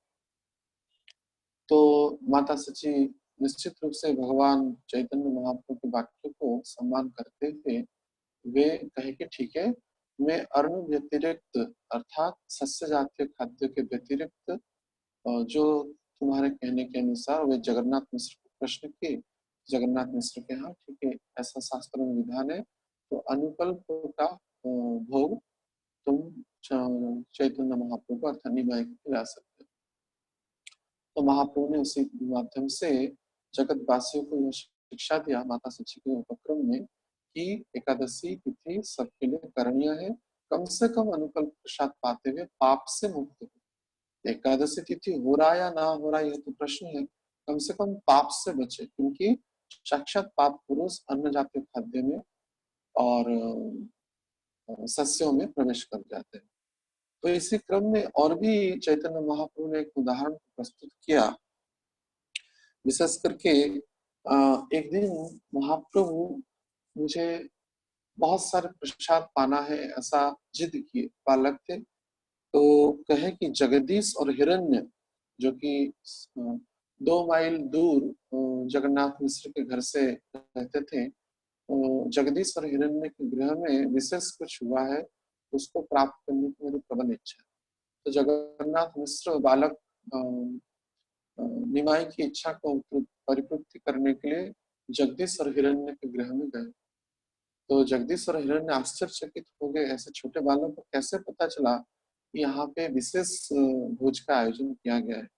तो माता सची निश्चित रूप से भगवान चैतन्य महाप्रभु के वाक्य को सम्मान करते हुए वे कहे कि ठीक है, मैं अन्न व्यतिरिक्त अर्थात सस्य जातीय खाद्य के व्यतिरिक्त जो तुम्हारे कहने के अनुसार वे जगन्नाथ मिश्र को प्रश्न किए। जगन्नाथ मिश्र के हाँ ठीक है, ऐसा शास्त्र में विधान है, तो अनुकल्प का भोग तुम चैतन्य महाप्रभु को अर्थात निभाए खिला सकते हो। तो महाप्रभु ने उसी माध्यम से जगत वासियों को यह शिक्षा दिया माता सची के उपक्रम में कि एकादशी तिथि सबके लिए करणीय है, कम से कम अनुकल्प प्रसाद पाते हुए पाप से मुक्त हो। एकादशी तिथि हो रहा या ना हो रहा यह तो प्रश्न है, कम से कम पाप से बचे, क्योंकि साक्षात पाप पुरुष अन्न जातीय खाद्य में और सस्यों में प्रवेश कर जाते हैं। तो इसी क्रम में और भी चैतन्य महाप्रभु ने एक उदाहरण प्रस्तुत किया। विशेष करके एक दिन महाप्रभु मुझे बहुत सारे प्रसाद पाना है ऐसा जिद किए, बालक थे। तो कहे कि जगदीश और हिरण्य जो कि 2 माइल दूर जगन्नाथ मिश्र के घर से रहते थे, जगदीश और हिरण्य के गृह में विशेष कुछ हुआ है, उसको प्राप्त करने की मेरी प्रबल इच्छा है। तो जगन्नाथ मिश्र बालक निमाई की इच्छा को परिपूर्ति करने के लिए जगदीश और हिरण्य के गृह में गए। तो जगदीश और हिरण्य आश्चर्यचकित हो गए, ऐसे छोटे बालक को कैसे पता चला कि यहाँ पे विशेष भोज का आयोजन किया गया है।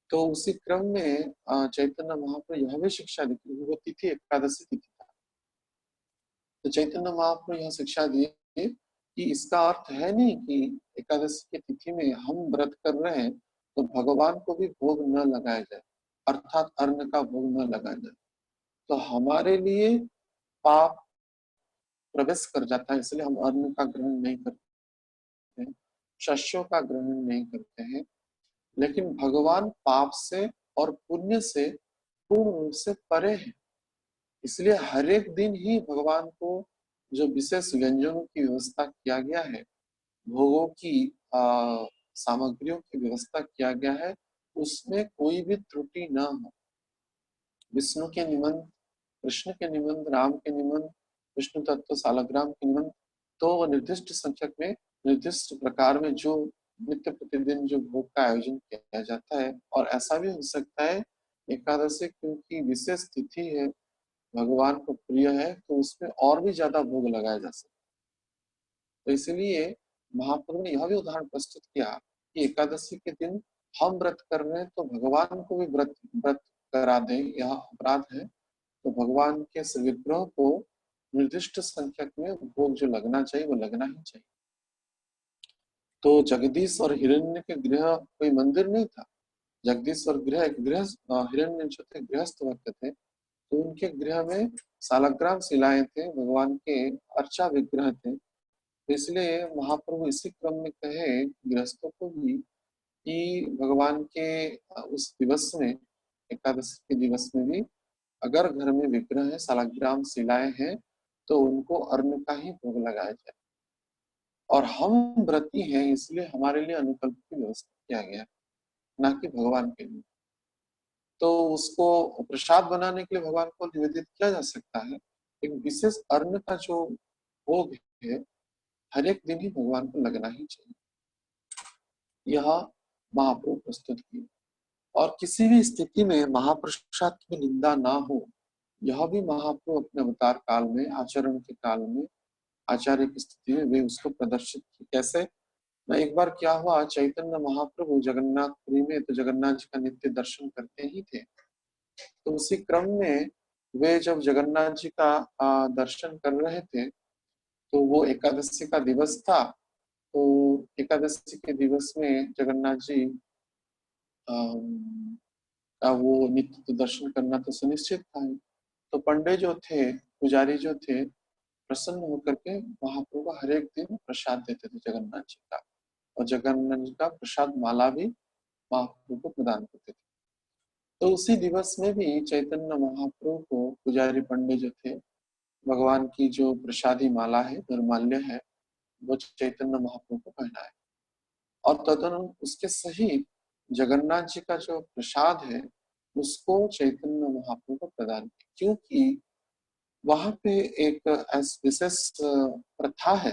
तो उसी क्रम में चैतन्य महाप्रभु यह भी शिक्षा दी, वो तिथि एकादशी तिथि था। तो चैतन्य महाप्रभु यह शिक्षा दिए कि इसका अर्थ है नहीं कि एकादशी की तिथि में हम व्रत कर रहे हैं तो भगवान को भी भोग न लगाया जाए, अर्थात अन्न का भोग न लगाया जाए। तो हमारे लिए पाप प्रवेश कर जाता है, इसलिए हम अन्न का ग्रहण नहीं करते हैं, शस्यों का ग्रहण नहीं करते हैं। लेकिन भगवान पाप से और पुण्य से पूर्ण रूप से परे है, इसलिए हर एक दिन ही भगवान को जो विशेष व्यंजनों की व्यवस्था किया गया है, भोगों की सामग्रियों की व्यवस्था किया गया है, उसमें कोई भी त्रुटि न हो। विष्णु के निमंत्र, कृष्ण के निमंत्र, राम के निमंत्र, विष्णु तत्व सालग्राम के निमंत्र, तो निर्दिष्ट संख्यक में निर्दिष्ट प्रकार में जो नित्य प्रतिदिन जो भोग का आयोजन किया जाता है। और ऐसा भी हो सकता है एकादशी क्योंकि विशेष तिथि है, भगवान को प्रिय है, तो उसमें और भी ज्यादा भोग लगाया जा सकता है। तो इसलिए महाप्रभु ने यह भी उदाहरण प्रस्तुत किया कि एकादशी के दिन हम व्रत कर रहे हैं तो भगवान को भी व्रत व्रत करा दें, यह अपराध है। तो भगवान के विग्रह को निर्दिष्ट संख्यक में भोग जो लगना चाहिए वो लगना ही चाहिए। तो जगदीश और हिरण्य के गृह कोई मंदिर नहीं था, जगदीश और गृह हिरण्य जो थे गृहस्थ भक्त थे, तो उनके गृह में सालग्राम शिलाएं थे, भगवान के अर्चा विग्रह थे। तो इसलिए महाप्रभु इसी क्रम में कहे गृहस्थों को भी कि भगवान के उस दिवस में, एकादशी के दिवस में भी अगर घर में विग्रह है, सालग्राम शिलाएं हैं, तो उनको अन्न का ही भोग लगाया जाए। और हम व्रती हैं, इसलिए हमारे लिए अनुकल्प की व्यवस्था किया गया, ना कि भगवान के लिए। तो उसको प्रसाद बनाने के लिए भगवान को निवेदित किया जा सकता है, एक विशेष अन्न का जो भोग है हर एक दिन ही भगवान को लगना ही चाहिए। यह महाप्रभु प्रस्तुत किए, और किसी भी स्थिति में महाप्रसाद की निंदा ना हो, यह भी महाप्रभु अपने अवतार काल में, आचरण के काल में, आचार्य की स्थिति में वे उसको प्रदर्शित किए। कैसे? ना एक बार क्या हुआ, चैतन्य महाप्रभु जगन्नाथपुरी में, तो जगन्नाथ जी का नित्य दर्शन करते ही थे। तो उसी क्रम में वे जब जगन्नाथ जी का दर्शन कर रहे थे, तो वो एकादशी का दिवस था। तो एकादशी के दिवस में जगन्नाथ जी का वो नित्य दर्शन करना तो सुनिश्चित था ही। तो पंडित जो थे, पुजारी जो थे, प्रसन्न होकर के महाप्रभु को हर एक दिन प्रसाद देते थे जगन्नाथ जी का, और जगन्नाथ जी का प्रसाद माला भी महाप्रभु को प्रदान करते थे। तो उसी दिवस में भी चैतन्य महाप्रभु को पुजारी पंडित जो थे, भगवान की जो प्रसादी माला है, निर्माल्य है, वो चैतन्य महाप्रभु को पहनाए, और तदन उसके सहित जगन्नाथ जी का जो प्रसाद है उसको चैतन्य महाप्रभु को प्रदान किया। क्योंकि वहां पे एक विशेष प्रथा है,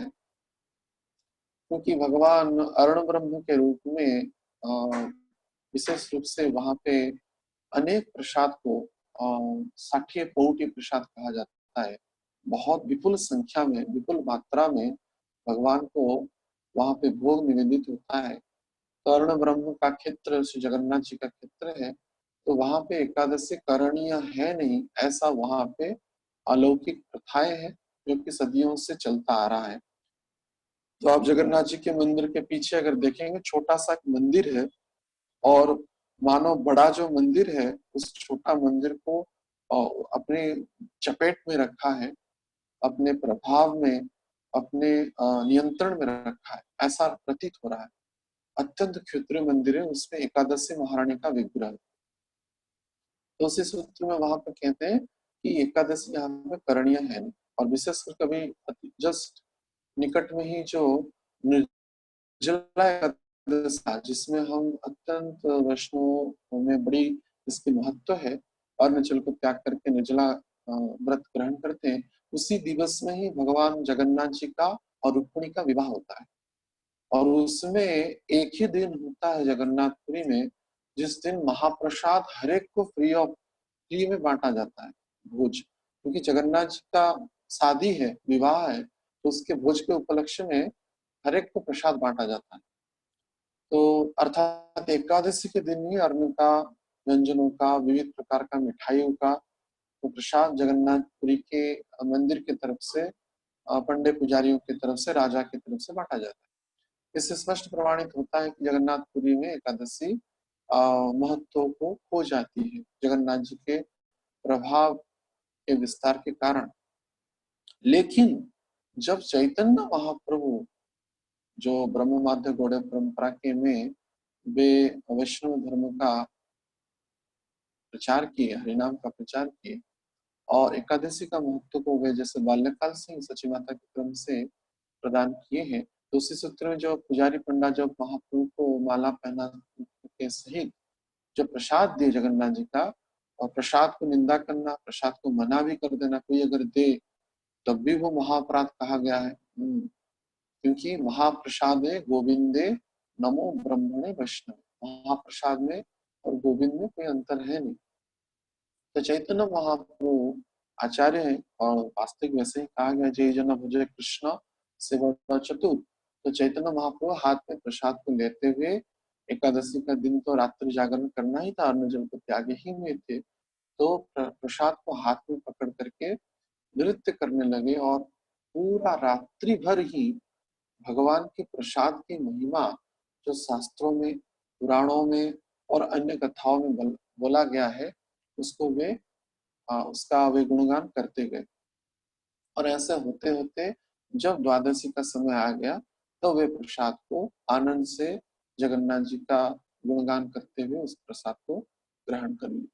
क्योंकि भगवान अर्ण ब्रह्म के रूप में विशेष रूप से वहां पे अनेक प्रसाद को 60 पौटी प्रसाद कहा जाता है। बहुत विपुल संख्या में, विपुल मात्रा में भगवान को वहां पे भोग निवेदित होता है। कर्ण ब्रह्म का क्षेत्र श्री जगन्नाथ जी का क्षेत्र है, तो वहां पे एकादशी करणीय है नहीं, ऐसा वहां पे अलौकिक प्रथाएं है जो कि सदियों से चलता आ रहा है। तो आप जगन्नाथ जी के मंदिर के पीछे अगर देखेंगे, छोटा सा एक मंदिर है, और मानो बड़ा जो मंदिर है उस छोटा मंदिर को अपने चपेट में रखा है, अपने प्रभाव में, अपने नियंत्रण में रखा है, ऐसा प्रतीत हो रहा है। अत्यंत क्षुद्र मंदिर है, उसमें एकादशी महारानी का विग्रह है। तो उसी सूत्र में वहां पर कहते हैं कि एकादशी यहाँ पे करणीय है नहीं। और विशेषकर कभी जस्ट निकट में ही जो निर्जला एकादशी था, जिसमें हम अत्यंत वैष्णव में बड़ी इसकी महत्व है, अन्न जल को त्याग करके निर्जला व्रत ग्रहण करते हैं, उसी दिवस में ही भगवान जगन्नाथ जी का और रुक्मिणी का विवाह होता है। और उसमें एक ही दिन होता है जगन्नाथपुरी में, जिस दिन महाप्रसाद हर एक को फ्री में बांटा जाता है, भोज। क्योंकि जगन्नाथ जी का शादी है, विवाह है, तो उसके भोज के उपलक्ष्य में हर एक को प्रसाद बांटा जाता है। तो अर्थात एकादशी के दिन ही अन्न का, व्यंजनों का, विविध प्रकार का मिठाइयों का तो प्रसाद जगन्नाथपुरी के मंदिर की तरफ से, पंडित पुजारियों की तरफ से, राजा की तरफ से बांटा जाता है। इससे स्पष्ट प्रमाणित होता है कि जगन्नाथपुरी में एकादशी महत्व को खो जाती है जगन्नाथ जी के प्रभाव के विस्तार के कारण। लेकिन जब चैतन्य महाप्रभु, जो ब्रह्म माध्य गौड़ीय परंपरा के में वे वैष्णव धर्म का प्रचार किए, हरिनाम का प्रचार किए, और एकादशी का महत्व को वे जैसे बाल्यकाल से ही सची माता के क्रम से प्रदान किए हैं। तो उसी सूत्र में जो पुजारी पंडा जब महाप्रभु को माला पहना के सहित जो प्रसाद दिए जगन्नाथ जी का, और प्रसाद को निंदा करना, प्रसाद को मना भी कर देना, कोई अगर दे तब भी वो महाअपराध कहा गया है। क्योंकि महाप्रसादे गोविंदे नमो ब्रह्मणे वैष्णव, महाप्रसाद में और गोविंद में कोई अंतर है नहीं। तो चैतन्य महाप्रभु आचार्य है, और वास्तविक वैसे ही कहा गया, जय जन भुजय कृष्ण सेवा चतुर। तो चैतन्य महाप्रभु हाथ में प्रसाद को लेते हुए, एकादशी का दिन तो रात्रि जागरण करना ही था, अन्न जल को त्यागे ही हुए थे, तो प्रसाद को हाथ में पकड़ करके नृत्य करने लगे, और पूरा रात्रि भर ही भगवान के प्रसाद की महिमा जो शास्त्रों में, पुराणों में और अन्य कथाओं में बोला गया है, उसको वे उसका वे गुणगान करते गए। और ऐसे होते होते जब द्वादशी का समय आ गया, तो वे प्रसाद को आनंद से जगन्नाथ जी का गुणगान करते हुए उस प्रसाद को ग्रहण कर लिया।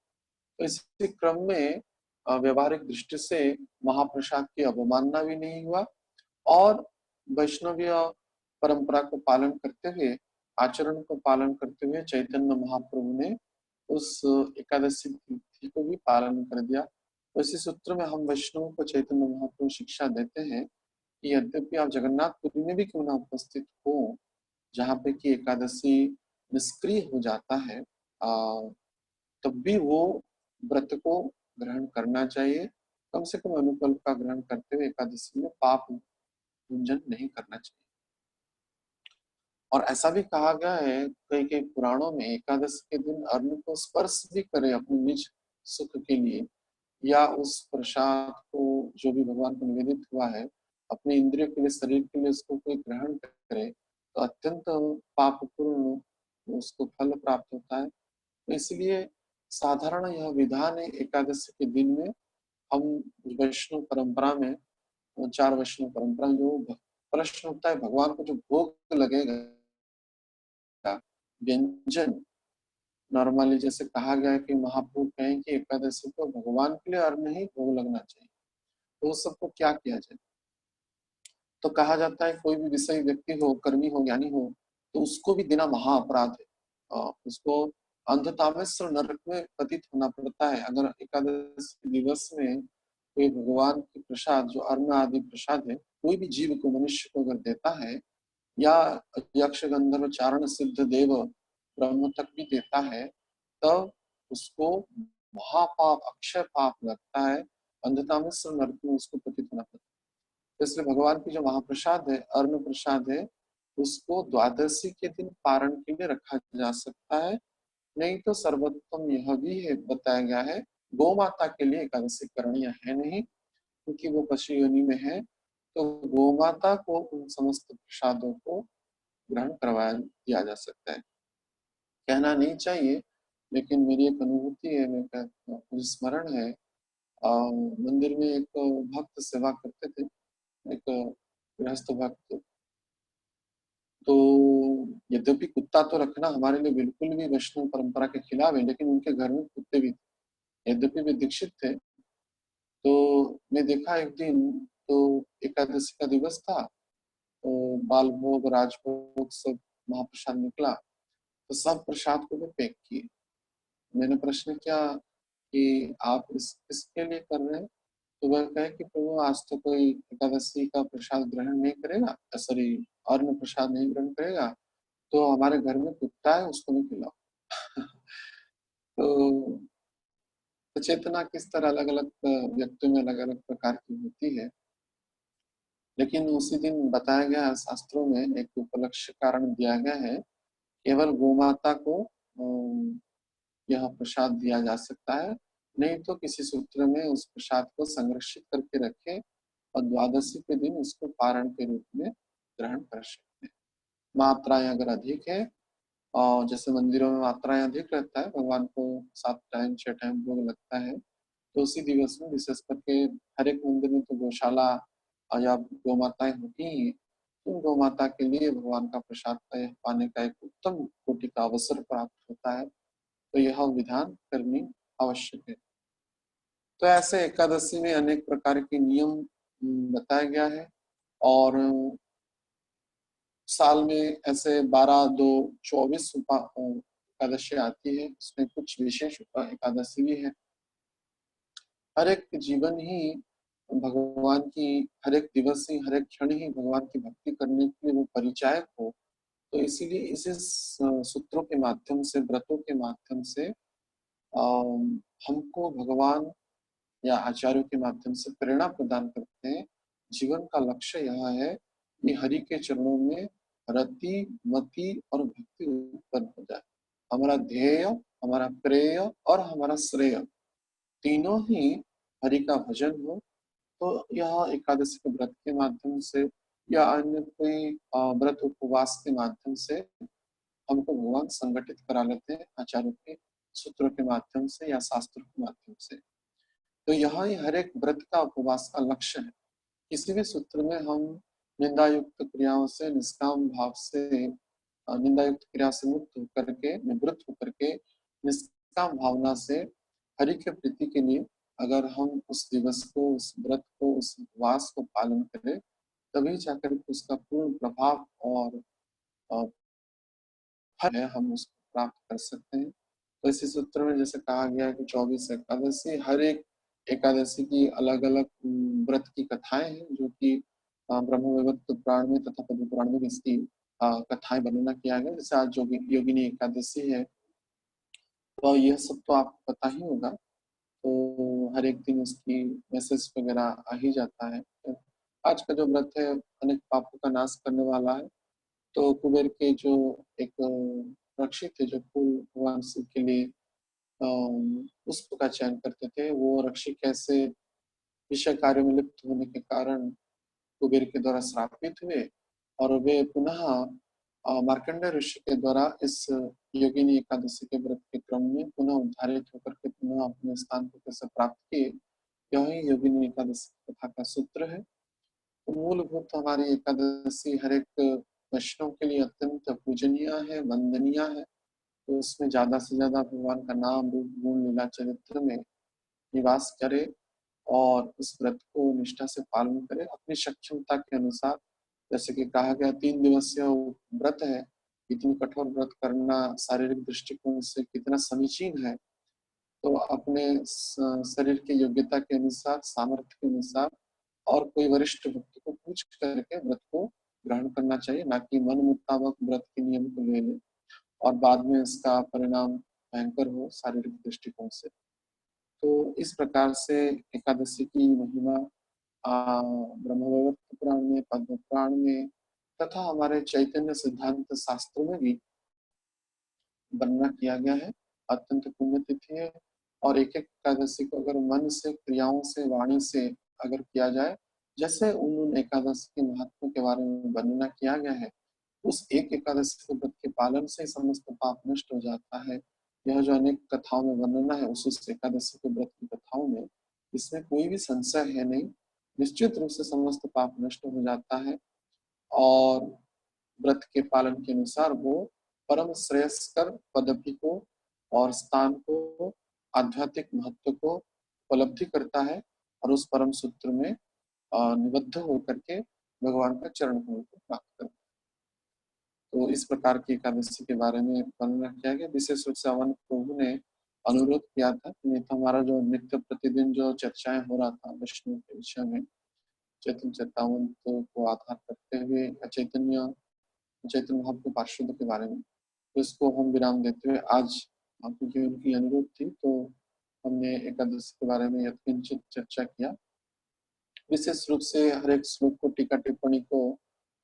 तो इसी क्रम में व्यवहारिक दृष्टि से महाप्रसाद की अवमानना भी नहीं हुआ, और वैष्णवीय परंपरा को पालन करते हुए, आचरण को पालन करते हुए चैतन्य महाप्रभु ने उस एकादशी तिथि को भी पालन कर दिया। तो इसी सूत्र में हम वैष्णवों को चैतन्य महाप्रभु शिक्षा देते हैं कि यद्यपि आप जगन्नाथपुरी में भी क्यों ना उपस्थित हो, जहाँ पे कि एकादशी निष्क्रिय हो जाता है, तब भी वो व्रत को ग्रहण करना चाहिए। कम से कम अनुकल्प का ग्रहण करते हुए एकादशी में पाप भंजन नहीं करना चाहिए। और ऐसा भी कहा गया है कई कई पुराणों में, एकादशी के दिन अन्न को स्पर्श भी करे अपने निज सुख के लिए, या उस प्रसाद को जो भी भगवान को निवेदित हुआ है अपने इंद्रियों के लिए, शरीर के लिए उसको कोई ग्रहण करे तो अत्यंत पापपूर्ण उसको फल प्राप्त होता है। तो इसलिए साधारण यह विधान है, एकादशी के दिन में हम वैष्णव परंपरा में, चार वैष्णव परंपरा, जो प्रश्न उठता है भगवान को जो भोग लगेगा व्यंजन, नॉर्मली जैसे कहा गया है कि महाप्रभु कहें कि एकादशी को भगवान के लिए अन्न ही भोग लगना चाहिए, तो उस सबको क्या किया जाए। तो कहा जाता है कोई भी विषय व्यक्ति हो, कर्मी हो, ज्ञानी हो, तो उसको भी देना महाअपराध है। उसको अंधतामेश्वर नरक में पतित होना पड़ता है। अगर एकादशी दिवस में कोई भगवान की प्रसाद, जो अन्न आदि प्रसाद है, कोई भी जीव को, मनुष्य को अगर देता है, या यक्ष गंधर्व चारण सिद्ध देव ब्रह्म तक भी देता है, तब उसको महापाप, अक्षय पाप लगता है, अंधता में सिर्फ नरक में उसको पतित होना पड़ता है। इसलिए भगवान की जो महाप्रसाद है, अर्ण प्रसाद है, उसको द्वादशी के दिन पारण के लिए रखा जा सकता है। नहीं तो सर्वोत्तम यह भी है, बताया गया है, गौ माता के लिए एकादशी करणीय है नहीं, क्योंकि वो पशु योनि में है। तो गौ माता को उन समस्त प्रसादों को ग्रहण करवाया दिया जा सकता है। कहना नहीं चाहिए, लेकिन मेरी एक अनुभूति है, मुझे स्मरण है, मंदिर में एक भक्त सेवा करते थे, एक गृहस्थ भक्त। तो यद्यपि कुत्ता तो रखना हमारे लिए बिल्कुल भी वैष्णव परंपरा के खिलाफ है, लेकिन उनके घर में कुत्ते भी थे। यद्यपि वे दीक्षित थे, तो मैं देखा एक दिन, तो एकादशी का दिवस था, तो बाल भोग, राजभोग सब महाप्रसाद निकला, तो सब प्रसाद को वे पैक किए। मैंने प्रश्न किया कि आप इसके लिए कर रहे हैं? तो वह कहे कि प्रभु आज तो कोई एकादशी का प्रसाद ग्रहण नहीं करेगा, सॉरी, अन्न प्रसाद नहीं ग्रहण करेगा, तो हमारे घर में कुत्ता है, उसको नहीं खिलाओ। तो चेतना किस तरह अलग अलग व्यक्तियों में अलग अलग प्रकार की होती है। लेकिन उसी दिन बताया गया शास्त्रों में, एक उपलक्ष्य कारण दिया गया है, केवल गोमाता को यह प्रसाद दिया जा सकता है, नहीं तो किसी सूत्र में उस प्रसाद को संरक्षित करके रखे और द्वादशी के दिन उसको पारण के रूप में ग्रहण कर सकते हैं। मात्राएं अगर अधिक है, और जैसे मंदिरों में मात्राएं अधिक रहता है, भगवान को 7 टाइम 6 टाइम भोग लगता है, तो उसी दिवस में विशेष करके हर एक मंदिर में तो गौशाला या गौ माताएं होती ही, तो गौ माता के लिए भगवान का प्रसाद पाने का एक उत्तम कोटि का अवसर प्राप्त होता है। तो यह विधान करनी आवश्यक है। तो ऐसे एकादशी में अनेक प्रकार के नियम बताया गया है, और साल में ऐसे 12, 2, 24 एकादशी आती है, उसमें कुछ विशेष एकादशी भी है। हर एक जीवन ही भगवान की, हर एक दिवस ही, हर एक क्षण ही भगवान की भक्ति करने के लिए वो परिचायक हो। तो इसीलिए इस सूत्रों के माध्यम से, व्रतों के माध्यम से हमको भगवान या आचार्यों के माध्यम से प्रेरणा प्रदान करते हैं। जीवन का लक्ष्य यह है कि हरि के चरणों में रति, मति और भक्ति उत्पन्न हो जाए। हमारा ध्येय, हमारा प्रेय और हमारा श्रेय, तीनों ही हरि का भजन हो। तो यह एकादशी के व्रत के माध्यम से या अन्य कोई व्रत उपवास के माध्यम से हमको भगवान संगठित करा लेते हैं, आचार्यों के सूत्रों के माध्यम से या शास्त्रों के माध्यम से। तो यहाँ ही हर एक व्रत का, उपवास का लक्ष्य है। किसी भी सूत्र में हम निंदा युक्त क्रियाओं से, निष्काम भाव से, निंदा युक्त क्रिया से मुक्त होकर के, निवृत्त होकर के, निष्काम भावना से हरि के प्रीति के लिए अगर हम उस दिवस को, उस व्रत को, उस उपवास को पालन करें, तभी जाकर के उसका पूर्ण प्रभाव और अ, फल है, हम उसको प्राप्त कर सकते हैं। तो इसी सूत्र में जैसे कहा गया है कि 24 एकादशी, हर एक एकादशी की अलग-अलग व्रत की कथाएँ हैं, जो कि ब्रह्मवैवर्त पुराण में तथा पद्म पुराण में इसकी कथाएँ वर्णना किया गया है। जैसे आज योगिनी एकादशी है, तो यह सब तो आपको पता ही होगा। तो हर एक दिन उसकी मैसेज वगैरह आ ही जाता है। तो आज का जो व्रत है अनेक पापों का नाश करने वाला है। तो कुबेर के जो एक रक्षित थे, जो फूल भगवान शिव के लिए पुष्प का चयन करते थे, वो रक्षित कैसे विषय कार्य में लिप्त होने के कारण कुबेर के द्वारा श्रापित हुए और वे पुनः मार्कंडेय ऋषि के द्वारा इस योगिनी एकादशी के व्रत के क्रम में पुनः उद्धारित होकर के पुनः अपने स्थान को कैसे प्राप्त किए, यही योगिनी एकादशी कथा का सूत्र है। तो मूलभूत हमारी एकादशी हर एक वैष्णव के लिए अत्यंत पूजनीय है, वंदनीय है। तो उसमें ज्यादा से ज्यादा भगवान का नाम, रूप, गुण, लीला, चरित्र में निवास करे और उस व्रत को निष्ठा से पालन करे अपनी सक्षमता के अनुसार। जैसे कि कहा गया 3 दिवसीय व्रत है, इतनी कठोर व्रत करना शारीरिक दृष्टिकोण से कितना समीचीन है। तो अपने शरीर की योग्यता के अनुसार, सामर्थ्य के अनुसार और कोई वरिष्ठ भक्त को पूछ करके व्रत को ग्रहण करना चाहिए, ना कि मन मुताबिक व्रत के नियम को ले ले और बाद में इसका परिणाम भयंकर हो शारीरिक दृष्टिकोण से। तो इस प्रकार से एकादशी की महिमा ब्रह्मवैवर्त पुराण में, पद्म पुराण में तथा हमारे चैतन्य सिद्धांत शास्त्रों में भी वर्णना किया गया है। अत्यंत पुण्य तिथि है और एक एक एकादशी को अगर मन से, क्रियाओं से, वाणी से अगर किया जाए, जैसे उन एकादशी के महत्व के बारे में वर्णना किया गया है, उस एक एकादशी के व्रत के पालन से समस्त पाप नष्ट हो जाता है। यह जो अनेक कथाओं में वर्णना है उस एकादशी के व्रत की कथाओं में, इसमें कोई भी संशय है नहीं। निश्चित रूप से समस्त पाप नष्ट हो जाता है और व्रत के पालन के अनुसार वो परम श्रेयस्कर पदवी को और स्थान को, आध्यात्मिक महत्व को उपलब्धि करता है और उस परम सूत्र में निबद्ध होकर के भगवान का चरण कमल को प्राप्त करता है। तो इस प्रकार की एकादशी के बारे में वर्णना किया गया। विशेष रूप से अवन प्रभु ने अनुरोध किया था, नहीं तो हमारा जो नित्य प्रतिदिन जो चर्चाएं हो रहा था विष्णु के विषय में, चैतन्य चेतावंत को आधार करते हुए चैतन्य चैतन्य महाप्रभु पार्षद के बारे में, तो इसको हम विराम देते हुए आज, क्योंकि उनकी अनुरोध थी, तो हमने एकादशी के बारे में यथकिंचित चर्चा किया। विशेष रूप से हर एक श्लोक को, टीका टिप्पणी को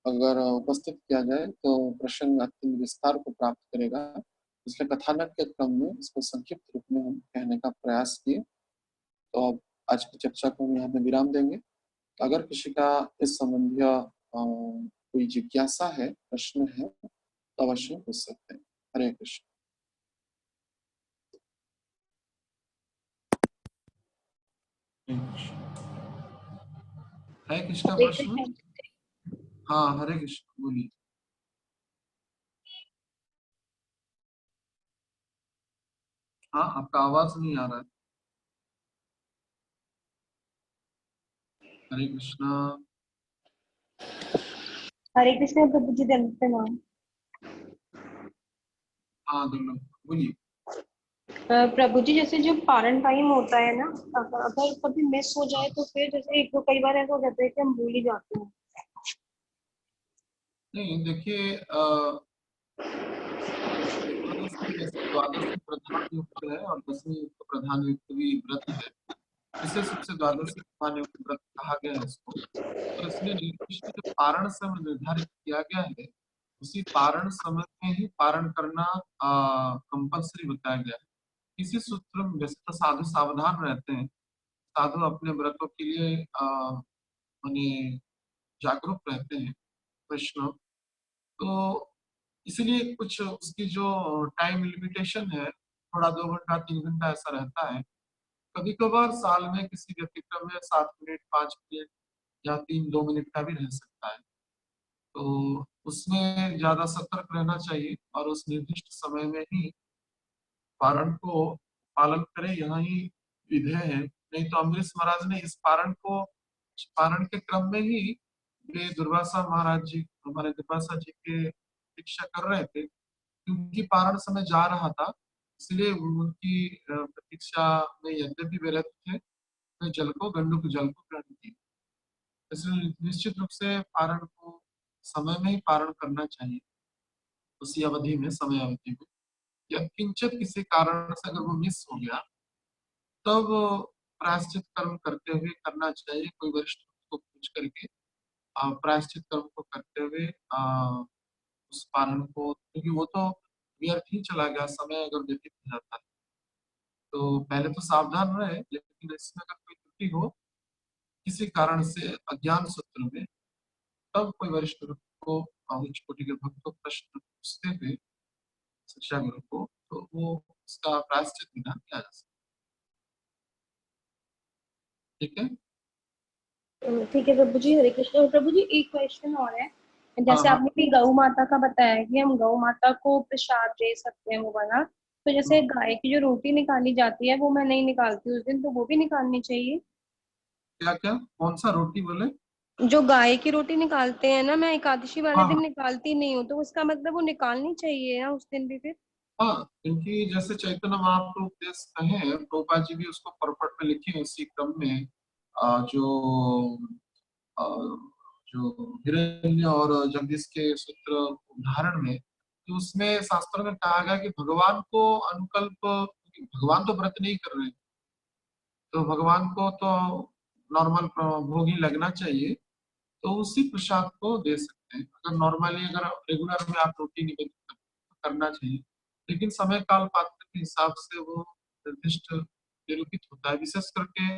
अगर उपस्थित किया जाए तो प्रसंग अत्यंत विस्तार को प्राप्त करेगा। इसलिए कथानक के क्रम में इसको संक्षिप्त रूप में हम कहने का प्रयास किए। तो अब आज की चर्चा को हम यहाँ पे विराम देंगे। अगर किसी का इस संबंधी कोई जिज्ञासा है, प्रश्न है, तो अवश्य पूछ सकते हैं। हरे कृष्ण। है किसी का प्रश्न? हाँ, हरे कृष्ण, बोलिए। हाँ, आपका आवाज नहीं आ रहा है। हरे कृष्णा। हरे कृष्ण प्रभु जी, दंड प्रणाम। हाँ, बोलिए। प्रभु जी, जैसे जो पारण टाइम होता है ना, अगर कभी मिस हो जाए तो फिर जैसे एक दो कई बार ऐसा हो जाता है कि हम भूल ही जाते हैं। नहीं, देखिए एकादशी वैसे द्वादशी प्रधान युक्त है और दसवीं युक्त प्रधान युक्त भी व्रत है। विशेष रूप से द्वादशी प्रधान युक्त व्रत कहा गया है इसको, और इसलिए निर्दिष्ट जो पारण समय निर्धारित किया गया है, उसी पारण समय में ही पारण करना कंपल्सरी बताया गया है। इसी सूत्र में वैसे तो साधु सावधान रहते हैं, साधु अपने व्रतों के लिए माने जागरूक रहते हैं वैष्णव। तो इसलिए कुछ उसकी जो टाइम लिमिटेशन है, थोड़ा 2 घंटा 3 घंटा ऐसा रहता है। कभी कभार साल में किसी व्यतिक्रम में 7 मिनट 5 मिनट या 3 2 मिनट का भी रह सकता है। तो उसमें ज्यादा सतर्क रहना चाहिए और उस निर्दिष्ट समय में ही पारण को पालन करें, यहाँ ही विधेय है। नहीं तो अम्बरीश महाराज ने इस पारण को, पारण के क्रम में ही वे दुर्वासा महाराज जी, हमारे दुर्वासा जी के प्रतीक्षा कर रहे थे, क्योंकि पारण समय जा रहा था, इसलिए उनकी प्रतीक्षा में यद्यपि वे रत थे, वे जल को, गंडूक जल को ग्रहण किए। इसलिए निश्चित रूप से पारण को समय में ही पारण करना चाहिए, उसी अवधि में, समय अवधि में। या किंचित किसी कारण से अगर वो मिस हो गया, तब प्रायश्चित कर्म करते हुए करना चाहिए, कोई वरिष्ठ को पूछ करके प्रायश्चित कर्म को करते हुए उस पारण को, क्योंकि वो तो व्यर्थ ही चला गया, समय अगर व्यतीत हो जाता है। तो पहले तो सावधान रहे, लेकिन इसमें अगर कोई त्रुटि हो किसी कारण से, अज्ञान सूत्र में, तब कोई वरिष्ठ गुरु को, उच्च कोटि के भक्त को प्रश्न पूछते हुए शिक्षा गुरु को, तो वो उसका प्रायश्चित विधान किया जा सकता है। ठीक है। ठीक है प्रभु जी, हरे कृष्ण। और प्रभु जी एक क्वेश्चन और है, हाँ जैसे हाँ। आपने भी गौ माता का बताया कि हम गौ माता को प्रसाद दे सकते हैं वो वाला, तो जैसे गाय की जो रोटी निकाली जाती है वो मैं नहीं निकालती उस दिन, तो वो भी निकालनी चाहिए? क्या क्या, कौन सा रोटी बोले? जो गाय की रोटी निकालते हैं ना, मैं एकादशी वाले हाँ दिन हाँ निकालती नहीं हूँ, तो उसका मतलब वो निकालनी चाहिए ना उस दिन भी फिर? हाँ, क्योंकि जैसे चैतन्य महाप्रभु उपदेश कहे, प्रभुपाद जी भी उसको परपट में लिखे हैं, इसी क्रम में जो अ, जो हिरण्य और जगदीश के सूत्र उदाहरण में, तो उसमें शास्त्रों में कहा गया कि भगवान को अनुकल्प, भगवान तो व्रत नहीं कर रहे, तो भगवान को तो नॉर्मल भोग ही लगना चाहिए, तो उसी प्रसाद को दे सकते हैं। अगर नॉर्मली, अगर रेगुलर में आप रोटी निवेदित करना चाहिए, लेकिन समय काल पात्र के हिसाब से वो निर्दिष्ट निरूपित होता है, विशेष करके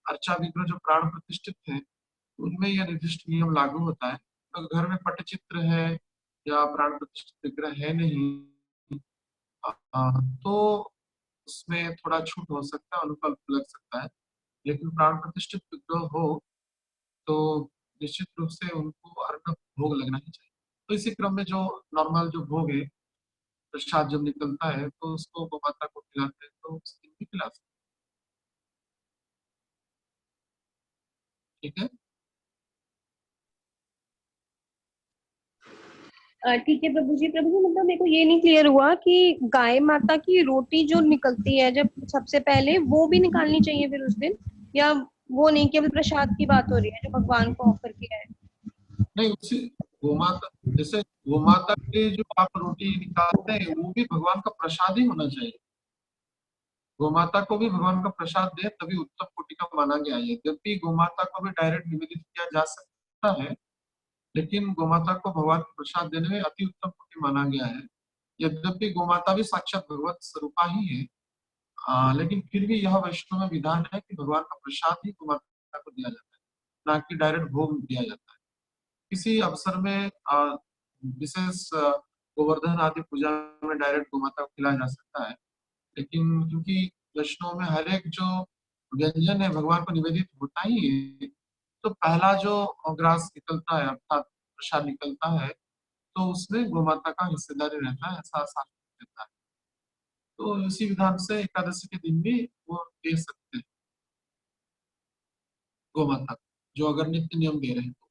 अर्चा विग्रह जो प्राण प्रतिष्ठित है, उनमें यह निर्दिष्ट नियम लागू होता है। अगर घर में पट्टचित्र है या प्राण प्रतिष्ठित विग्रह है नहीं, तो उसमें थोड़ा छूट हो सकता है, अनुकल्प लग सकता है। लेकिन प्राण प्रतिष्ठित विग्रह हो तो निश्चित रूप से उनको अन्न भोग लगना ही चाहिए। तो इसी क्रम में जो नॉर्मल जो भोग है, प्रसाद जब निकलता है तो उसको गोमाता को खिलाते हैं, तो उस दिन भी खिला सकते हैं। ठीक है। ठीक है प्रभु जी। प्रभु जी मतलब मेरे को ये नहीं क्लियर हुआ कि गाय माता की रोटी जो निकलती है जब सबसे पहले, वो भी निकालनी चाहिए फिर उस दिन, या वो नहीं, केवल प्रसाद की बात हो रही है जो भगवान को ऑफर किया है? नहीं, उसी गोमाता, जैसे गोमाता के जो आप रोटी निकालते हैं, वो भी भगवान का प्रसाद ही होना चाहिए। गोमाता को भी भगवान का प्रसाद दे तभी उत्तम कोटि का माना गया है। यद्यपि गोमाता को भी डायरेक्ट निवेदित किया जा सकता है, लेकिन गोमाता को भगवान को प्रसाद देने में अति उत्तम कोटि माना गया है। यद्यपि गोमाता भी साक्षात भगवत स्वरूपा ही है, लेकिन फिर भी यह वैष्णव में विधान है कि भगवान का प्रसाद ही गोमाता को दिया जाता है, ना कि डायरेक्ट भोग दिया जाता है। किसी अवसर में विशेष गोवर्धन आदि पूजा में डायरेक्ट गोमाता को खिलाया जा सकता है, लेकिन क्योंकि वैष्णव में हर एक जो व्यंजन है भगवान को निवेदित होता ही है, तो पहला जो ग्रास निकलता है, अर्थात प्रसाद निकलता है, तो उसमें गोमाता का हिस्सेदारी रहता है, ऐसा शास्त्र कहता है। तो इसी विधान से एकादशी के दिन भी वो दे सकते हैं गोमाता को, जो अगर नित्य नियम दे रहे हैं तो।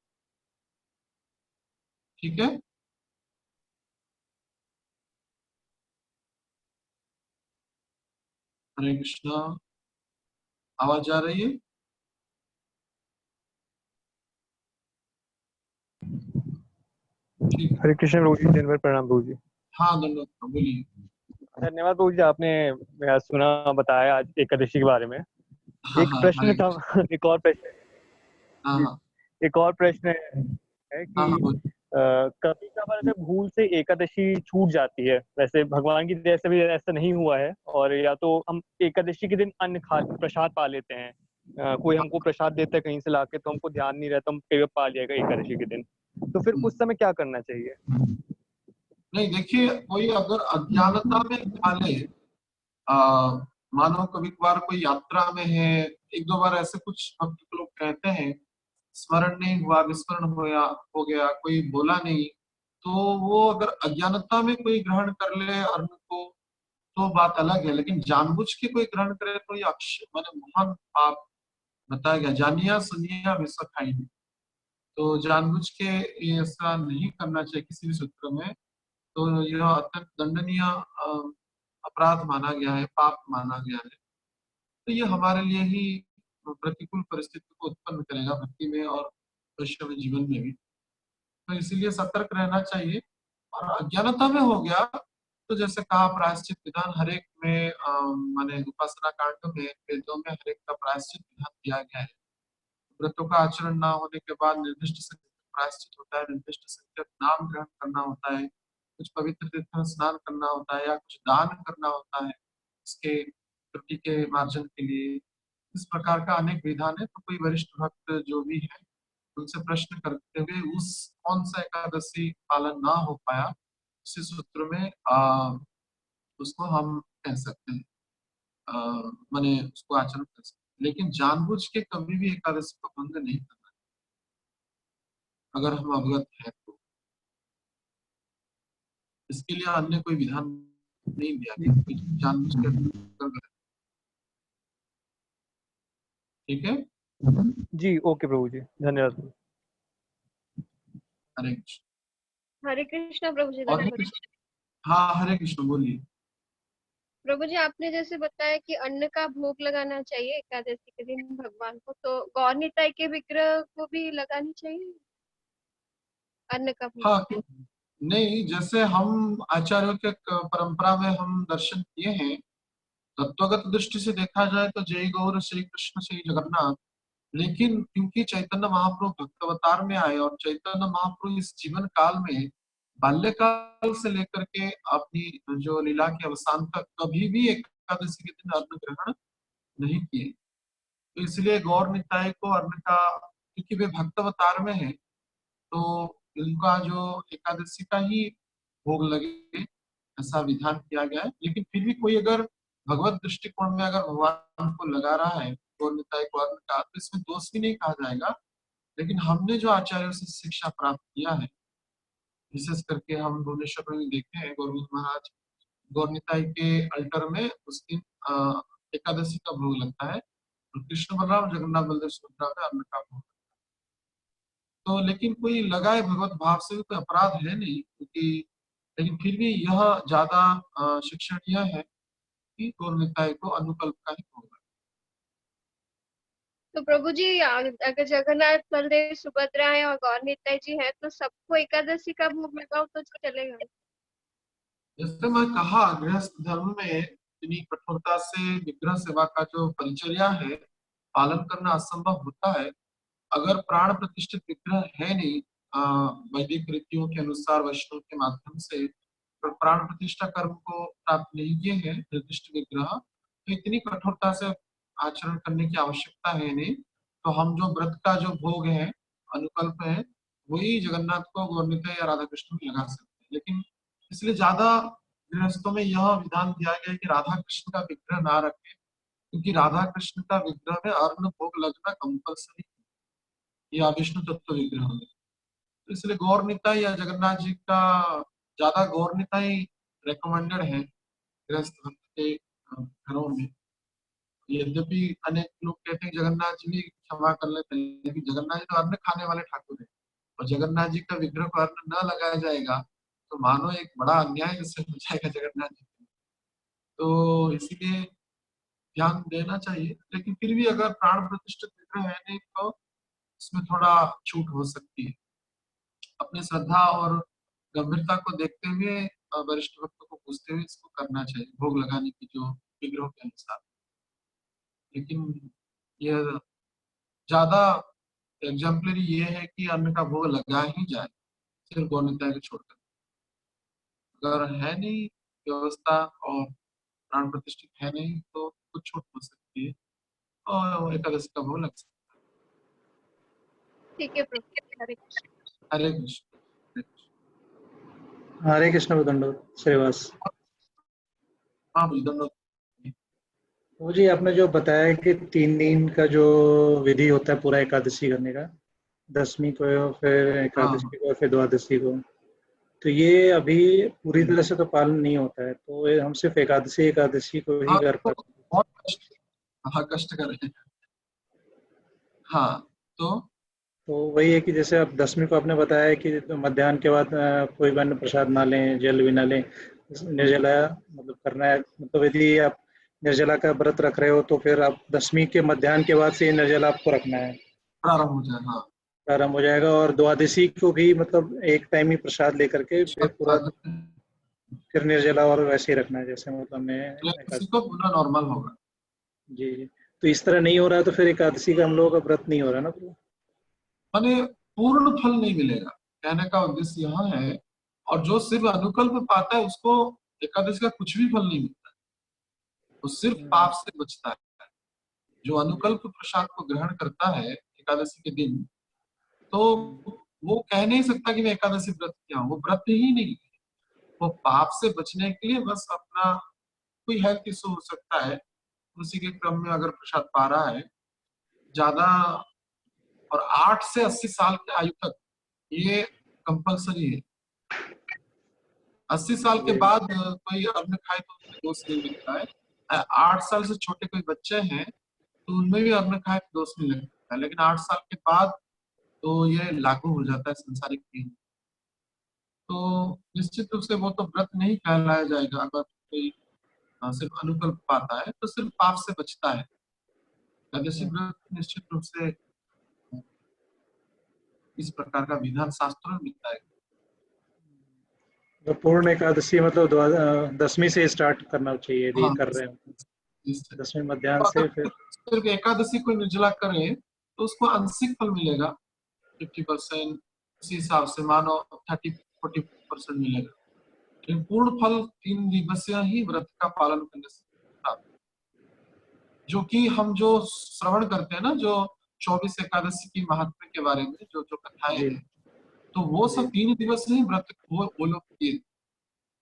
ठीक है। हरे कृष्णा। आवाज आ रही है? ठीक है। हरे कृष्ण प्रभु जी, दिन भर प्रणाम प्रभु जी। हाँ, धन्यवाद, बोलिए। धन्यवाद प्रभु जी, आपने मेरा सुना बताया आज एकादशी के बारे में। हाँ एक हाँ, प्रश्न हरे था, कृष्ण। एक और प्रश्न हाँ जी, हाँ एक और प्रश्न है हाँ हाँ, कि बोलिए। कभी कभार अगर भूल से एकादशी छूट जाती है, वैसे भगवान की दया से भी ऐसा नहीं हुआ है, और या तो हम एकादशी के दिन अन्न खा प्रसाद पा लेते हैं, कोई हमको प्रसाद देता है कहीं से लाके, तो हमको ध्यान नहीं रहता, हम कई बार पा लिएगा एकादशी के दिन, तो फिर हम्म। उस समय क्या करना चाहिए? नहीं, देखिए, कोई अगर अज्ञानता में खा ले, आ, मानो कभी कभार कोई यात्रा में है, एक दो बार ऐसे कुछ भक्त लोग कहते हैं, स्मरण नहीं हुआ, विस्मरण हो गया, कोई बोला नहीं, तो वो अगर अज्ञानता में कोई ग्रहण कर ले अन्न को, तो बात अलग है। लेकिन जानबूझ के कोई ग्रहण करे तो ये अक्षय माने महान पाप बताया गया, जानिया सुनिया विश्व खाई। तो जानबूझ के ये ऐसा नहीं करना चाहिए किसी भी सूत्र में। तो यह अत्यंत दंडनीय अपराध माना गया है, पाप माना गया है। तो ये हमारे लिए ही प्रतिकूल परिस्थिति को उत्पन्न करेगा भक्ति में और भविष्य में जीवन में भी। तो इसीलिए सतर्क रहना चाहिए। और अज्ञानता में हो गया तो जैसे कहा प्रायश्चित विधान हर एक में माने उपासना कांड में वेदों में हर एक का प्रायश्चित विधान दिया गया है। व्रतों का आचरण ना होने के बाद निर्दिष्ट संख्यक प्रायश्चित होता है, निर्दिष्ट संख्यक नाम ग्रहण करना होता है, कुछ पवित्र तीर्थ में स्नान करना होता है या कुछ दान करना होता है इसके त्रुटि के मार्जन के लिए। इस प्रकार का अनेक विधान है। तो कोई वरिष्ठ भक्त जो भी है उनसे प्रश्न करते हुए उस कौन सा एकादशी पालन ना हो पाया उसी सूत्र में उसको हम कह सकते हैं, माने उसको आचरण कर सकते हैं। लेकिन जानबूझ के कभी भी एकादशी को भंग नहीं करना अगर हम अवगत है तो। इसके लिए अन्य कोई विधान नहीं दिया गया कि जानबूझ के कर गए। ठीक है जी, ओके प्रभु जी, धन्यवाद। हरे कृष्ण। हरे कृष्णा प्रभु जी। और धन्यवाद। हाँ हरे कृष्ण बोलिए। प्रभु जी, आपने जैसे बताया कि अन्न का भोग लगाना चाहिए एकादशी के दिन भगवान को, तो गौर निताई के विग्रह को भी लगानी चाहिए अन्न का भोग? हाँ नहीं, जैसे हम आचार्यों के परंपरा में हम दर्शन किए हैं, तत्वगत दृष्टि से देखा जाए तो जय गौर श्री कृष्ण श्री जगन्नाथ। लेकिन क्योंकि चैतन्य महाप्रभु भक्तावतार में आए और चैतन्य महाप्रभु इस जीवन काल में बाल्यकाल से लेकर के अपनी जो लीला के अवसान तक कभी भी एकादशी के दिन अन्न ग्रहण नहीं किए। तो इसलिए गौर निताई को अन्न का, क्योंकि वे भक्तावतार में है तो इनका जो एकादशी का ही भोग लगे ऐसा विधान किया गया है। लेकिन फिर भी कोई अगर भगवत दृष्टिकोण में अगर भगवान को लगा रहा है गौर निताई को अन्न का, तो इसमें दोष भी नहीं कहा जाएगा। लेकिन हमने जो आचार्यों से शिक्षा प्राप्त किया है, विशेष करके हम भुवनेश्वर में भी देखे हैं गौरव महाराज गौर निताई के अल्टर में उस दिन एकादशी का भोग लगता है और कृष्ण बलराम जगन्नाथ बलदेव सुभद्रा में अन्न का भोग। तो लेकिन कोई लगाए भगवत भाव से कोई अपराध है नहीं, क्योंकि लेकिन फिर भी यह ज्यादा शिक्षणीय है कि गौर निताई को अनुकल्प का ही भोग। तो प्रभु जी, अगर जगन्नाथ बलदेव सुभद्रा है और गौर निताई जी है तो सबको एकादशी का भोग लगाओ तो चलेगा? जैसे मैं कहा गृहस्थ धर्म में इतनी कठोरता से विग्रह सेवा का जो परिचर्या है पालन करना असंभव होता है। अगर प्राण प्रतिष्ठित विग्रह है नहीं वैदिक रीतियों के अनुसार वैष्णव के माध्यम से प्राण प्रतिष्ठा कर्म को प्राप्त नहीं किए हैं निर्दिष्ट विग्रह, तो इतनी कठोरता से आचरण करने की आवश्यकता है नहीं। तो हम जो व्रत का जो भोग है अनुकल्प है वही जगन्नाथ को गौर निताई या राधा कृष्ण में लगा सकते हैं। लेकिन इसलिए ज्यादा गृहस्थों में यह विधान दिया गया है कि राधा कृष्ण का विग्रह ना रखें, क्योंकि राधा कृष्ण का विग्रह में अर्ण भोग लगना कंपल्सरी या विष्णु तत्व विग्रह में। तो इसलिए गौर निताई या जगन्नाथ जी का ज्यादा गौर निताई रिकमेंडेड है गृहस्थ भक्त के घरों में। यद्यपि अनेक लोग कहते हैं जगन्नाथ जी भी क्षमा कर लेते हैं, लेकिन जगन्नाथ जी तो अन्न खाने वाले ठाकुर है और जगन्नाथ जी का विग्रह को अन्न न लगाया जाएगा तो मानो एक बड़ा अन्याय जैसे हो जाएगा जगन्नाथ जी। तो इसीलिए ध्यान देना चाहिए। लेकिन फिर भी अगर प्राण प्रतिष्ठित विग्रह है नहीं तो इसमें थोड़ा छूट हो सकती है। अपनी श्रद्धा और गंभीरता को देखते हुए वरिष्ठ भक्तों को पूछते हुए इसको करना चाहिए भोग लगाने की जो विग्रह के अनुसार। लेकिन यह ज्यादा एग्जाम्पलरी ये है कि अन्न का भोग लगा ही जाए सिर्फ गौर निताई को छोड़कर। अगर है नहीं व्यवस्था और प्राण प्रतिष्ठित है नहीं तो कुछ छूट हो सकती है और एकादशी का भोग लग सकता ठीक है प्रभु। हरे कृष्ण। है। हरे कृष्ण। हरे कृष्ण दंडोत श्रीवास। हाँ धन्यवाद। वो जी आपने जो बताया कि 3 दिन का जो विधि होता है पूरा एकादशी करने का, दशमी को फिर एकादशी को फिर द्वादशी को, तो ये अभी पूरी तरह से तो पालन नहीं होता है, तो ये हम सिर्फ एकादशी को ही कर पाते हैं। बहुत कष्ट कर रहे हैं। हाँ तो तो वही है कि जैसे अब 10वीं को आपने बताया है कि तो मध्याह्न के बाद कोई भी अन्न प्रसाद ना लें, जल भी ना लें, निर्जला मतलब करना है। मतलब यदि आप निर्जला का व्रत रख रहे हो तो फिर आप 10वीं के मध्याह्न के बाद से निर्जला आपको रखना है, प्रारंभ हो जाए। हाँ, प्रारंभ हो जाएगा। और द्वादशी को भी मतलब एक टाइम ही प्रसाद लेकर के फिर पूरा फिर निर्जला और वैसे ही रखना है जैसे मतलब मैं त्रयोदशी को पूरा नॉर्मल होगा। जी जी। तो इस तरह नहीं हो रहा है तो फिर एकादशी का हम लोगों का व्रत नहीं हो रहा ना पूरा। माने पूर्ण फल नहीं मिलेगा, कहने का उद्देश्य यह है। और जो सिर्फ अनुकल्प पाता है उसको एकादशी का कुछ भी फल नहीं मिलता, वो सिर्फ पाप से बचता है। जो अनुकल्प प्रसाद को ग्रहण करता है एकादशी के दिन, तो वो कह नहीं सकता कि मैं एकादशी व्रत किया हूँ, वो व्रत ही नहीं है। वो पाप से बचने के लिए बस अपना कोई हेल्थ इशू हो सकता है, उसी के क्रम में अगर प्रसाद पा रहा है ज्यादा। और 8 से 80 साल की आयु तक ये कंपलसरी है। 80 साल के बाद कोई अन्न खाए तो उसमें दोष नहीं लगता है। 8 साल से छोटे कोई बच्चे हैं तो उनमें भी अन्न खाए तो दोष नहीं लगता है, लेकिन 8 साल के बाद तो ये लागू हो जाता है संसारिक नियम। तो निश्चित रूप से वो तो व्रत नहीं कहलाया जाएगा। अगर कोई सिर्फ अनुकल्प पाता है तो सिर्फ पाप से बचता है। एकादशी व्रत निश्चित रूप से इस प्रकार का विधान शास्त्र में मिलता है। तो पूर्ण एकादशी मतलब 10वीं से स्टार्ट करना चाहिए यदि हाँ, कर रहे हो। इस तरह। 10वीं मध्याह्न तो से अगर फिर सिर्फ एकादशी को निर्जला करे तो उसको आंशिक फल मिलेगा 50%। इसी हिसाब से मानो 30-40% मिलेगा, लेकिन पूर्ण फल 3 दिवसीय ही व्रत का पालन करने से प्राप्त। जो कि हम जो श्रवण करते हैं ना, जो 24 एकादशी की महात्म्य के बारे में जो जो कथाएं जी हैं, तो वो जी सब 3 दिवसीय ही व्रत वो लोग किए,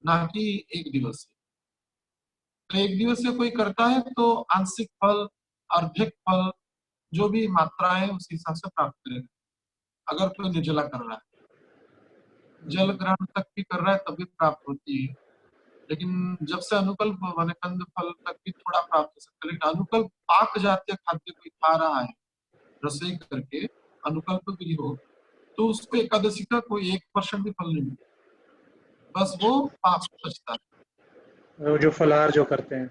ना कि 1 दिवसीय। तो 1 दिवसीय कोई करता है तो आंशिक फल, अर्धिक फल, जो भी मात्रा है उस हिसाब से प्राप्त करेगा। अगर कोई निर्जला कर रहा है, जल ग्रहण तक भी कर रहा है तब भी प्राप्त होती है। लेकिन जब से अनुकल्प माने कंद फल तक भी थोड़ा प्राप्त हो सकता है, लेकिन अनुकल्प पाक जातीय खाद्य कोई खा रहा है रसोई करके, अनुकल्प भी हो, तो उसको एकादशी का कोई 1% भी फल नहीं मिलता, बस वो पाप से बचता है। वो जो फलाहार जो करते हैं।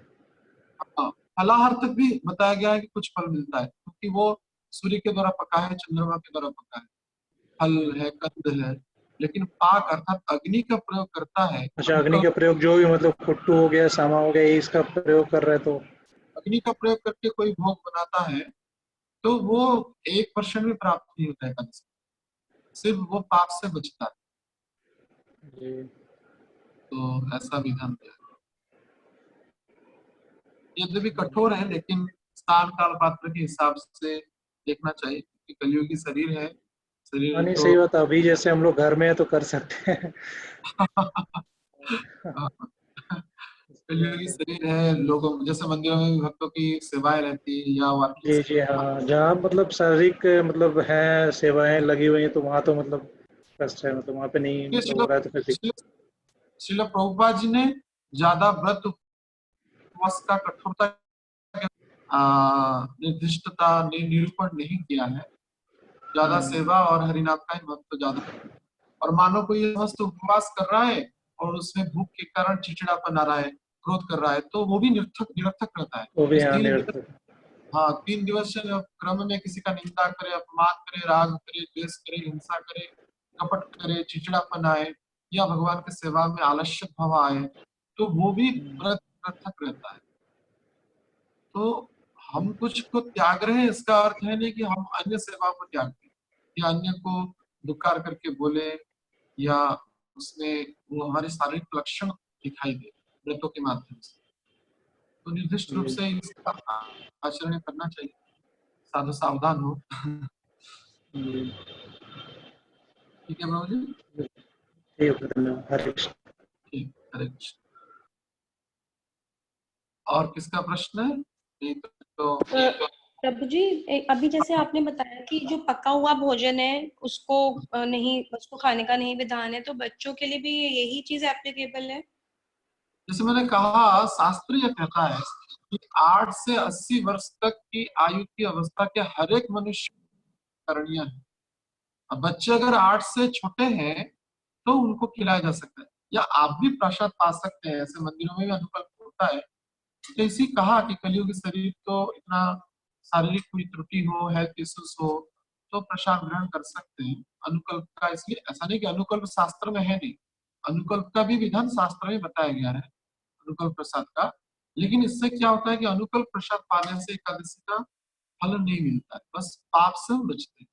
हाँ, फलाहार तक भी बताया गया है कि कुछ फल मिलता है, क्योंकि वो सूर्य के द्वारा पका है, चंद्रमा के द्वारा पका है, फल है, कंद है। लेकिन पाक अर्थात अग्नि का प्रयोग करता है अच्छा, अग्नि अनुकल्प। का प्रयोग जो भी मतलब कुट्टू हो गया, सामा हो गया, ये इसका प्रयोग कर रहे हैं तो अग्नि का प्रयोग करके कोई भोग बनाता है तो वो 1% भी प्राप्त नहीं होता है एकादशी, सिर्फ वो पाप से बचता है। जी तो ऐसा विधान दिया है। यद्यपि कठोर है, लेकिन स्थान काल पात्र के हिसाब से देखना चाहिए, क्योंकि कलियुगी शरीर है, हाँ शरीर नहीं तो सही बात है। अभी जैसे हम लोग घर में है तो कर सकते हैं। कलियुगी शरीर है, लोगों जैसे मंदिरों में भी भक्तों की सेवाएं रहती है या वाक्य जी जी हाँ, जहाँ मतलब शारीरिक मतलब है सेवाएं लगी हुई हैं तो वहाँ तो मतलब कष्ट है, मतलब वहाँ पे नहीं मतलब हो रहा है तो फिर श्रील प्रभुपाद जी ने ज्यादा व्रत उपवास का कठोरता निर्दिष्टता निरूपण नहीं किया है। ज्यादा सेवा और हरिनाम का ही महत्व ज्यादा है। और मानो कोई समस्त उपवास कर रहा है और उसमें भूख के कारण चिड़चिड़ापन आ रहा है, क्रोध कर रहा है, तो वो भी निरर्थक निरर्थक रहता है। वो भी इस हाँ 3 दिवस, निरर्थक। हाँ 3 दिवसीय क्रम में किसी का निंदा करे, अपमान करे, राग करे, द्वेष करे, हिंसा करे, कपट करे, चिड़चिड़ापन आए, या भगवान की सेवा में आलस्य भाव आए, तो वो भी व्रत निरर्थक रहता है। तो हम कुछ को त्याग रहे हैं, इसका अर्थ है नहीं कि हम अन्य सेवाओं को त्याग दें या अन्य को दुकार करके बोले, या उसमें वो हमारे शारीरिक लक्षण दिखाई दे व्रतों के माध्यम से। तो निर्दिष्ट रूप जी से इसका आचरण करना चाहिए, साधु सावधान हो। जी ठीक है प्रभु जी। ठीक है, धन्यवाद। हरे कृष्ण। ठीक, हरे कृष्ण। और किसका प्रश्न है? नहीं तो प्रभु जी, अभी जैसे आपने बताया कि जो पका हुआ भोजन है उसको नहीं, उसको खाने का नहीं विधान है, तो बच्चों के लिए भी यही चीज एप्लीकेबल है? जैसे मैंने कहा, शास्त्र यह कहता है कि 8 से 80 वर्ष तक की आयु की अवस्था के हर एक मनुष्य करणीय है। अब बच्चे अगर 8 से छोटे हैं तो उनको खिलाया जा सकता है, या आप भी प्रसाद पा सकते हैं, ऐसे मंदिरों में भी अनुकल्प होता है। तो इसी कहा कि कलियुग शरीर तो इतना शारीरिक कोई त्रुटि हो, हेल्थ इश्यूज हो, तो प्रसाद ग्रहण कर सकते हैं अनुकल्प का। इसलिए ऐसा नहीं कि अनुकल्प शास्त्र में है नहीं, अनुकल्प का भी विधान शास्त्र में बताया गया है, अनुकल्प प्रसाद का। लेकिन इससे क्या होता है कि अनुकल्प प्रसाद पाने से एकादशी का फल नहीं मिलता है, बस पाप से हम बचते हैं,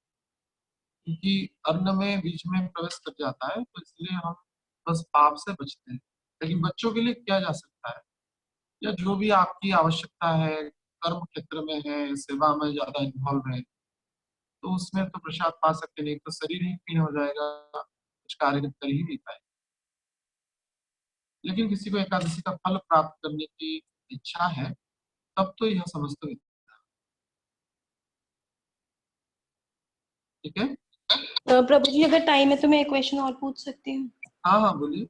क्योंकि अन्न में बीच में प्रवेश कर जाता है, तो इसलिए हम बस पाप से बचते हैं। लेकिन बच्चों के लिए किया जा सकता है, या जो भी आपकी आवश्यकता है, कर्म क्षेत्र में है, सेवा में ज्यादा इन्वॉल्व है, तो उसमें तो प्रसाद पा सकते नहीं, तो शरीर ही क्षीण हो जाएगा, कुछ कार्य कर ही नहीं पाएगा। लेकिन किसी को एकादशी का फल प्राप्त करने की इच्छा है, तब तो यह समस्त विद्या। ठीक है, प्रभु जी अगर टाइम है तो मैं एक क्वेश्चन और पूछ सकती हूँ? हाँ हाँ बोलिए।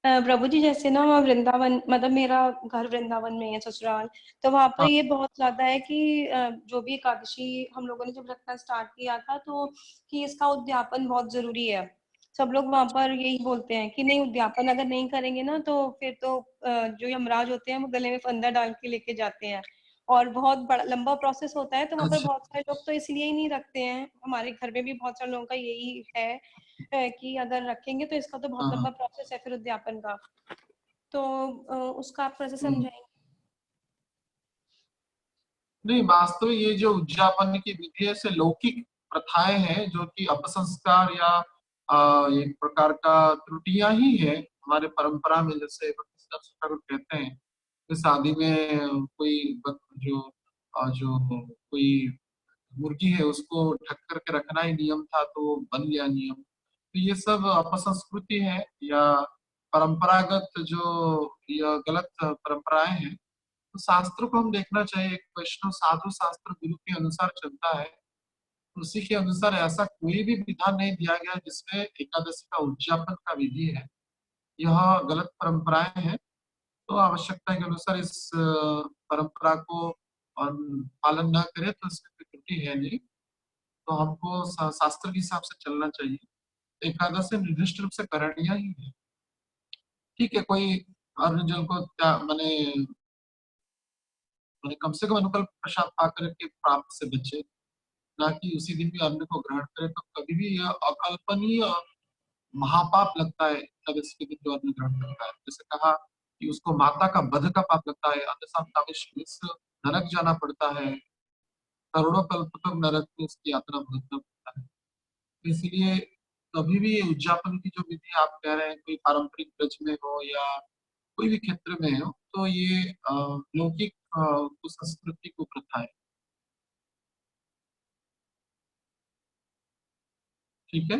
प्रभु जी जैसे ना वहाँ वृंदावन, मतलब मेरा घर वृंदावन में है, ससुराल, तो वहाँ पर हाँ ये बहुत ज्यादा है कि जो भी एकादशी हम लोगों ने जब रखना स्टार्ट किया था, तो कि इसका उद्यापन बहुत जरूरी है। सब लोग वहां पर यही बोलते हैं कि नहीं, उद्यापन अगर नहीं करेंगे ना तो फिर तो जो यमराज होते हैं वो गले में फंदा डाल के लेके जाते हैं, और बहुत बड़ा लंबा प्रोसेस होता है। तो वहां पर अच्छा, बहुत सारे लोग तो इसलिए ही नहीं रखते हैं, हमारे घर में भी बहुत सारे लोगों का यही है कि अगर रखेंगे तो इसका तो बहुत हाँ लंबा प्रोसेस है फिर उद्यापन का। तो उसका आप कैसे हम्म। समझाएंगे? नहीं, वास्तविक ये जो उद्यापन की विधि है, से लौकिक प्रथाएं हैं जो कि अपसंस्कार या एक प्रकार का त्रुटियां ही है हमारे परंपरा में। जैसे ठाकुर कहते हैं कि शादी में कोई जो जो कोई मुर्गी है उसको ढक करके रखना ही नियम था, तो वो बन गया नियम। तो ये सब अपसंस्कृति है, या परंपरागत जो या गलत परंपराएं हैं। तो शास्त्र को हम देखना चाहिए, एक वैष्णव साधु शास्त्र गुरु के अनुसार चलता है, उसी के अनुसार ऐसा कोई भी विधान नहीं दिया गया जिसमें एकादशी का उद्यापन का विधि है। यह गलत परंपराएं हैं, तो आवश्यकता के अनुसार इस परंपरा को पालन न करें तो इसमें कोई त्रुटि है नहीं। तो हमको शास्त्र के हिसाब से चलना चाहिए। एकादशी निर्दिष्ट रूप से करणीय ही है। ठीक है, कोई अन्न जल को क्या मैंने कम से कम अनुकल्प प्रसाद पा करके प्राप्त से बचे, ना कि उसी दिन भी अन्न को ग्रहण करे। तो कभी भी यह अकल्पनीय महापाप लगता है एकादशी के दिन जो अन्न ग्रहण करता है। जैसे कहा कि उसको माता का वध का पाप लगता है, अन्न सामतावेश नरक जाना पड़ता है, करोड़ों कल्प तक नरक में उसकी यात्रा भुगतना पड़ता है। इसलिए कभी भी ये उद्यापन की जो विधि आप कह रहे हैं, कोई पारंपरिक ब्रज में हो या कोई भी क्षेत्र में हो, तो ये लौकिक संस्कृति को प्रथा है। ठीक है,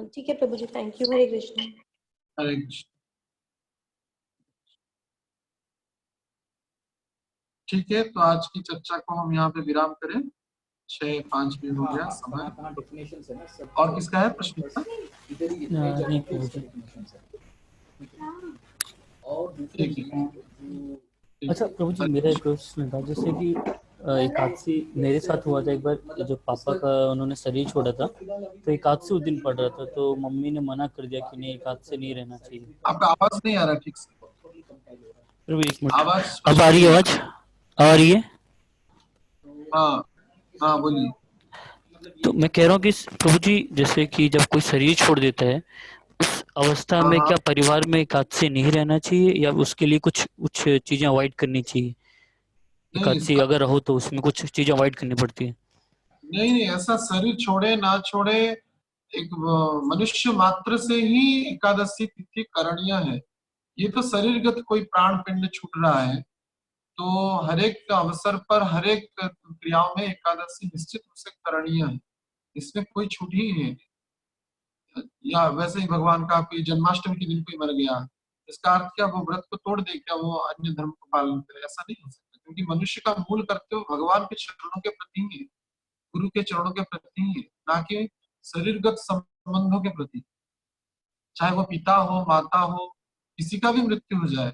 ठीक है प्रभु जी, थैंक यू, हरे कृष्ण। हरे कृष्ण। ठीक है, तो आज की चर्चा को हम यहाँ पे विराम करें। 6:05 भी हो गया समय। और किसका है प्रश्न उत्तर? ठीक है। अच्छा प्रभु जी, मेरा एक प्रश्न था, जैसे कि एकादशी मेरे साथ हुआ था एक बार, जब पापा का उन्होंने शरीर छोड़ा था, तो एकादशी उस दिन पड़ रहा था, तो मम्मी ने मना कर दिया कि नहीं, एकादशी नहीं रहना चाहिए। आपका आवाज नहीं आ रहा ठीक से। प्रभु एक मिनट, आवाज अब आ रही है आवाज? आ रही है? हाँ हाँ बोलिए। तो मैं कह रहा हूँ कि प्रभु जी, जैसे कि जब कोई शरीर छोड़ देता है, उस अवस्था में हाँ क्या परिवार में एकादशी नहीं रहना चाहिए, या उसके लिए कुछ कुछ चीजें अवॉइड करनी चाहिए? नहीं एकादशी अगर रहो तो उसमें कुछ चीजें अवॉइड करनी पड़ती है? नहीं नहीं, ऐसा शरीर छोड़े ना छोड़े, एक मनुष्य मात्र से ही एकादशी तिथि करणीय है। ये तो शरीरगत कोई प्राण पिंड छूट रहा है, तो हर एक अवसर पर हर एक क्रियाओं में एकादशी निश्चित रूप से करणीय है, इसमें कोई छूट ही नहीं है। या वैसे ही भगवान का कोई जन्माष्टमी के दिन कोई मर गया, इसका अर्थ क्या वो व्रत को तोड़ दे, क्या वो अन्य धर्म को पालन करे? ऐसा नहीं हो सकता, क्योंकि मनुष्य का मूल कर्तव्य भगवान के चरणों के प्रति ही है, गुरु के चरणों के प्रति ही है, ना कि शरीरगत संबंधों के प्रति। चाहे वो पिता हो, माता हो, किसी का भी मृत्यु हो जाए,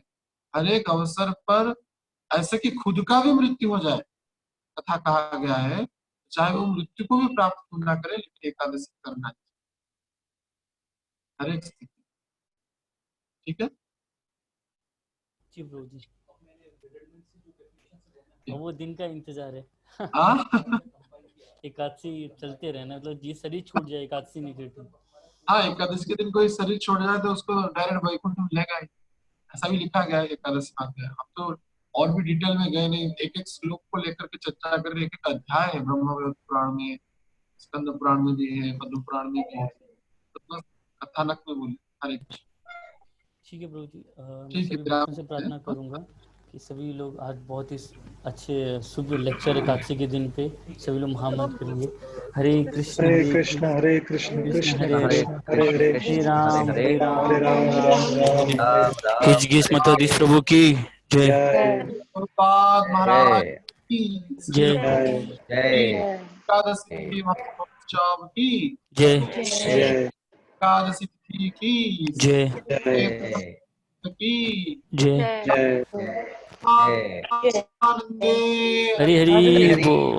हर एक अवसर पर, ऐसे कि खुद का भी मृत्यु हो जाए, कथा कहा गया है चाहे वो मृत्यु को भी प्राप्त क्यों ना करे, लेकिन एकादशी करना चाहिए हर एक स्थिति। ठीक है। जी प्रभु जी, और वो दिन का इंतजार है। हाँ एकादशी चलते रहना, मतलब ये शरीर छूट जाए, एकादशी नहीं करती। हाँ, एकादशी के दिन कोई शरीर छोड़ जाए तो उसको डायरेक्ट वैकुंठ मिलेगा ही, ऐसा भी लिखा गया है एकादशी में है। हम तो और भी डिटेल में गए नहीं, एक एक श्लोक को लेकर के चर्चा कर रहे, एक एक अध्याय है ब्रह्म पुराण में, स्कंद पुराण में भी है, पद्म पुराण में भी है, तो कथानक में बोले हर एक। ठीक है प्रभु जी, मैं ठीक है, सभी भक्तों से प्रार्थना करूंगा कि सभी लोग आज बहुत ही अच्छे शुभ लेक्चर एकादशी के दिन पे सभी लोग महामंत्र करेंगे। हरे कृष्ण हरे कृष्ण हरे कृष्ण कृष्ण हरे हरे, कृष्ण हरे हरे हरे राम हरे राम राम राम हरे हिजगीस मतोदीस प्रभु की जय जय प्रभुपाद महाराज की जय एकादशी महोत्सव की जय जय एकादशी तिथि की जय जय की जय जय आनंदे हरी हरी बोल।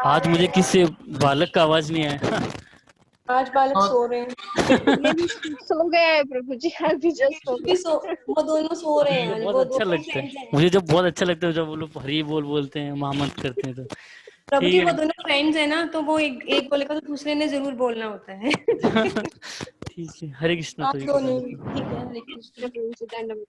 आज मुझे किसी बालक का आवाज नहीं आया। आज बालक सो रहे हैं। ये भी सो गया है प्रभु जी, अभी जस्ट सो गया। वो दोनों सो रहे हैं। मुझे बहुत वो अच्छा दोनों लगता friends है, हैं। मुझे जब बहुत अच्छा लगता है जब वो लोग हरी बोल बोलते हैं, महामंत्र करते हैं तो प्रभु जी ठीक वो है। दोनों फ्रेंड्स है ना, तो वो एक बोलेगा तो दूसरे ने जरूर बोलना होता है। ठीक है, हरे कृष्ण आप तो दोनों ठीक है। हरे कृष्ण। प्रभु जी दंडवत।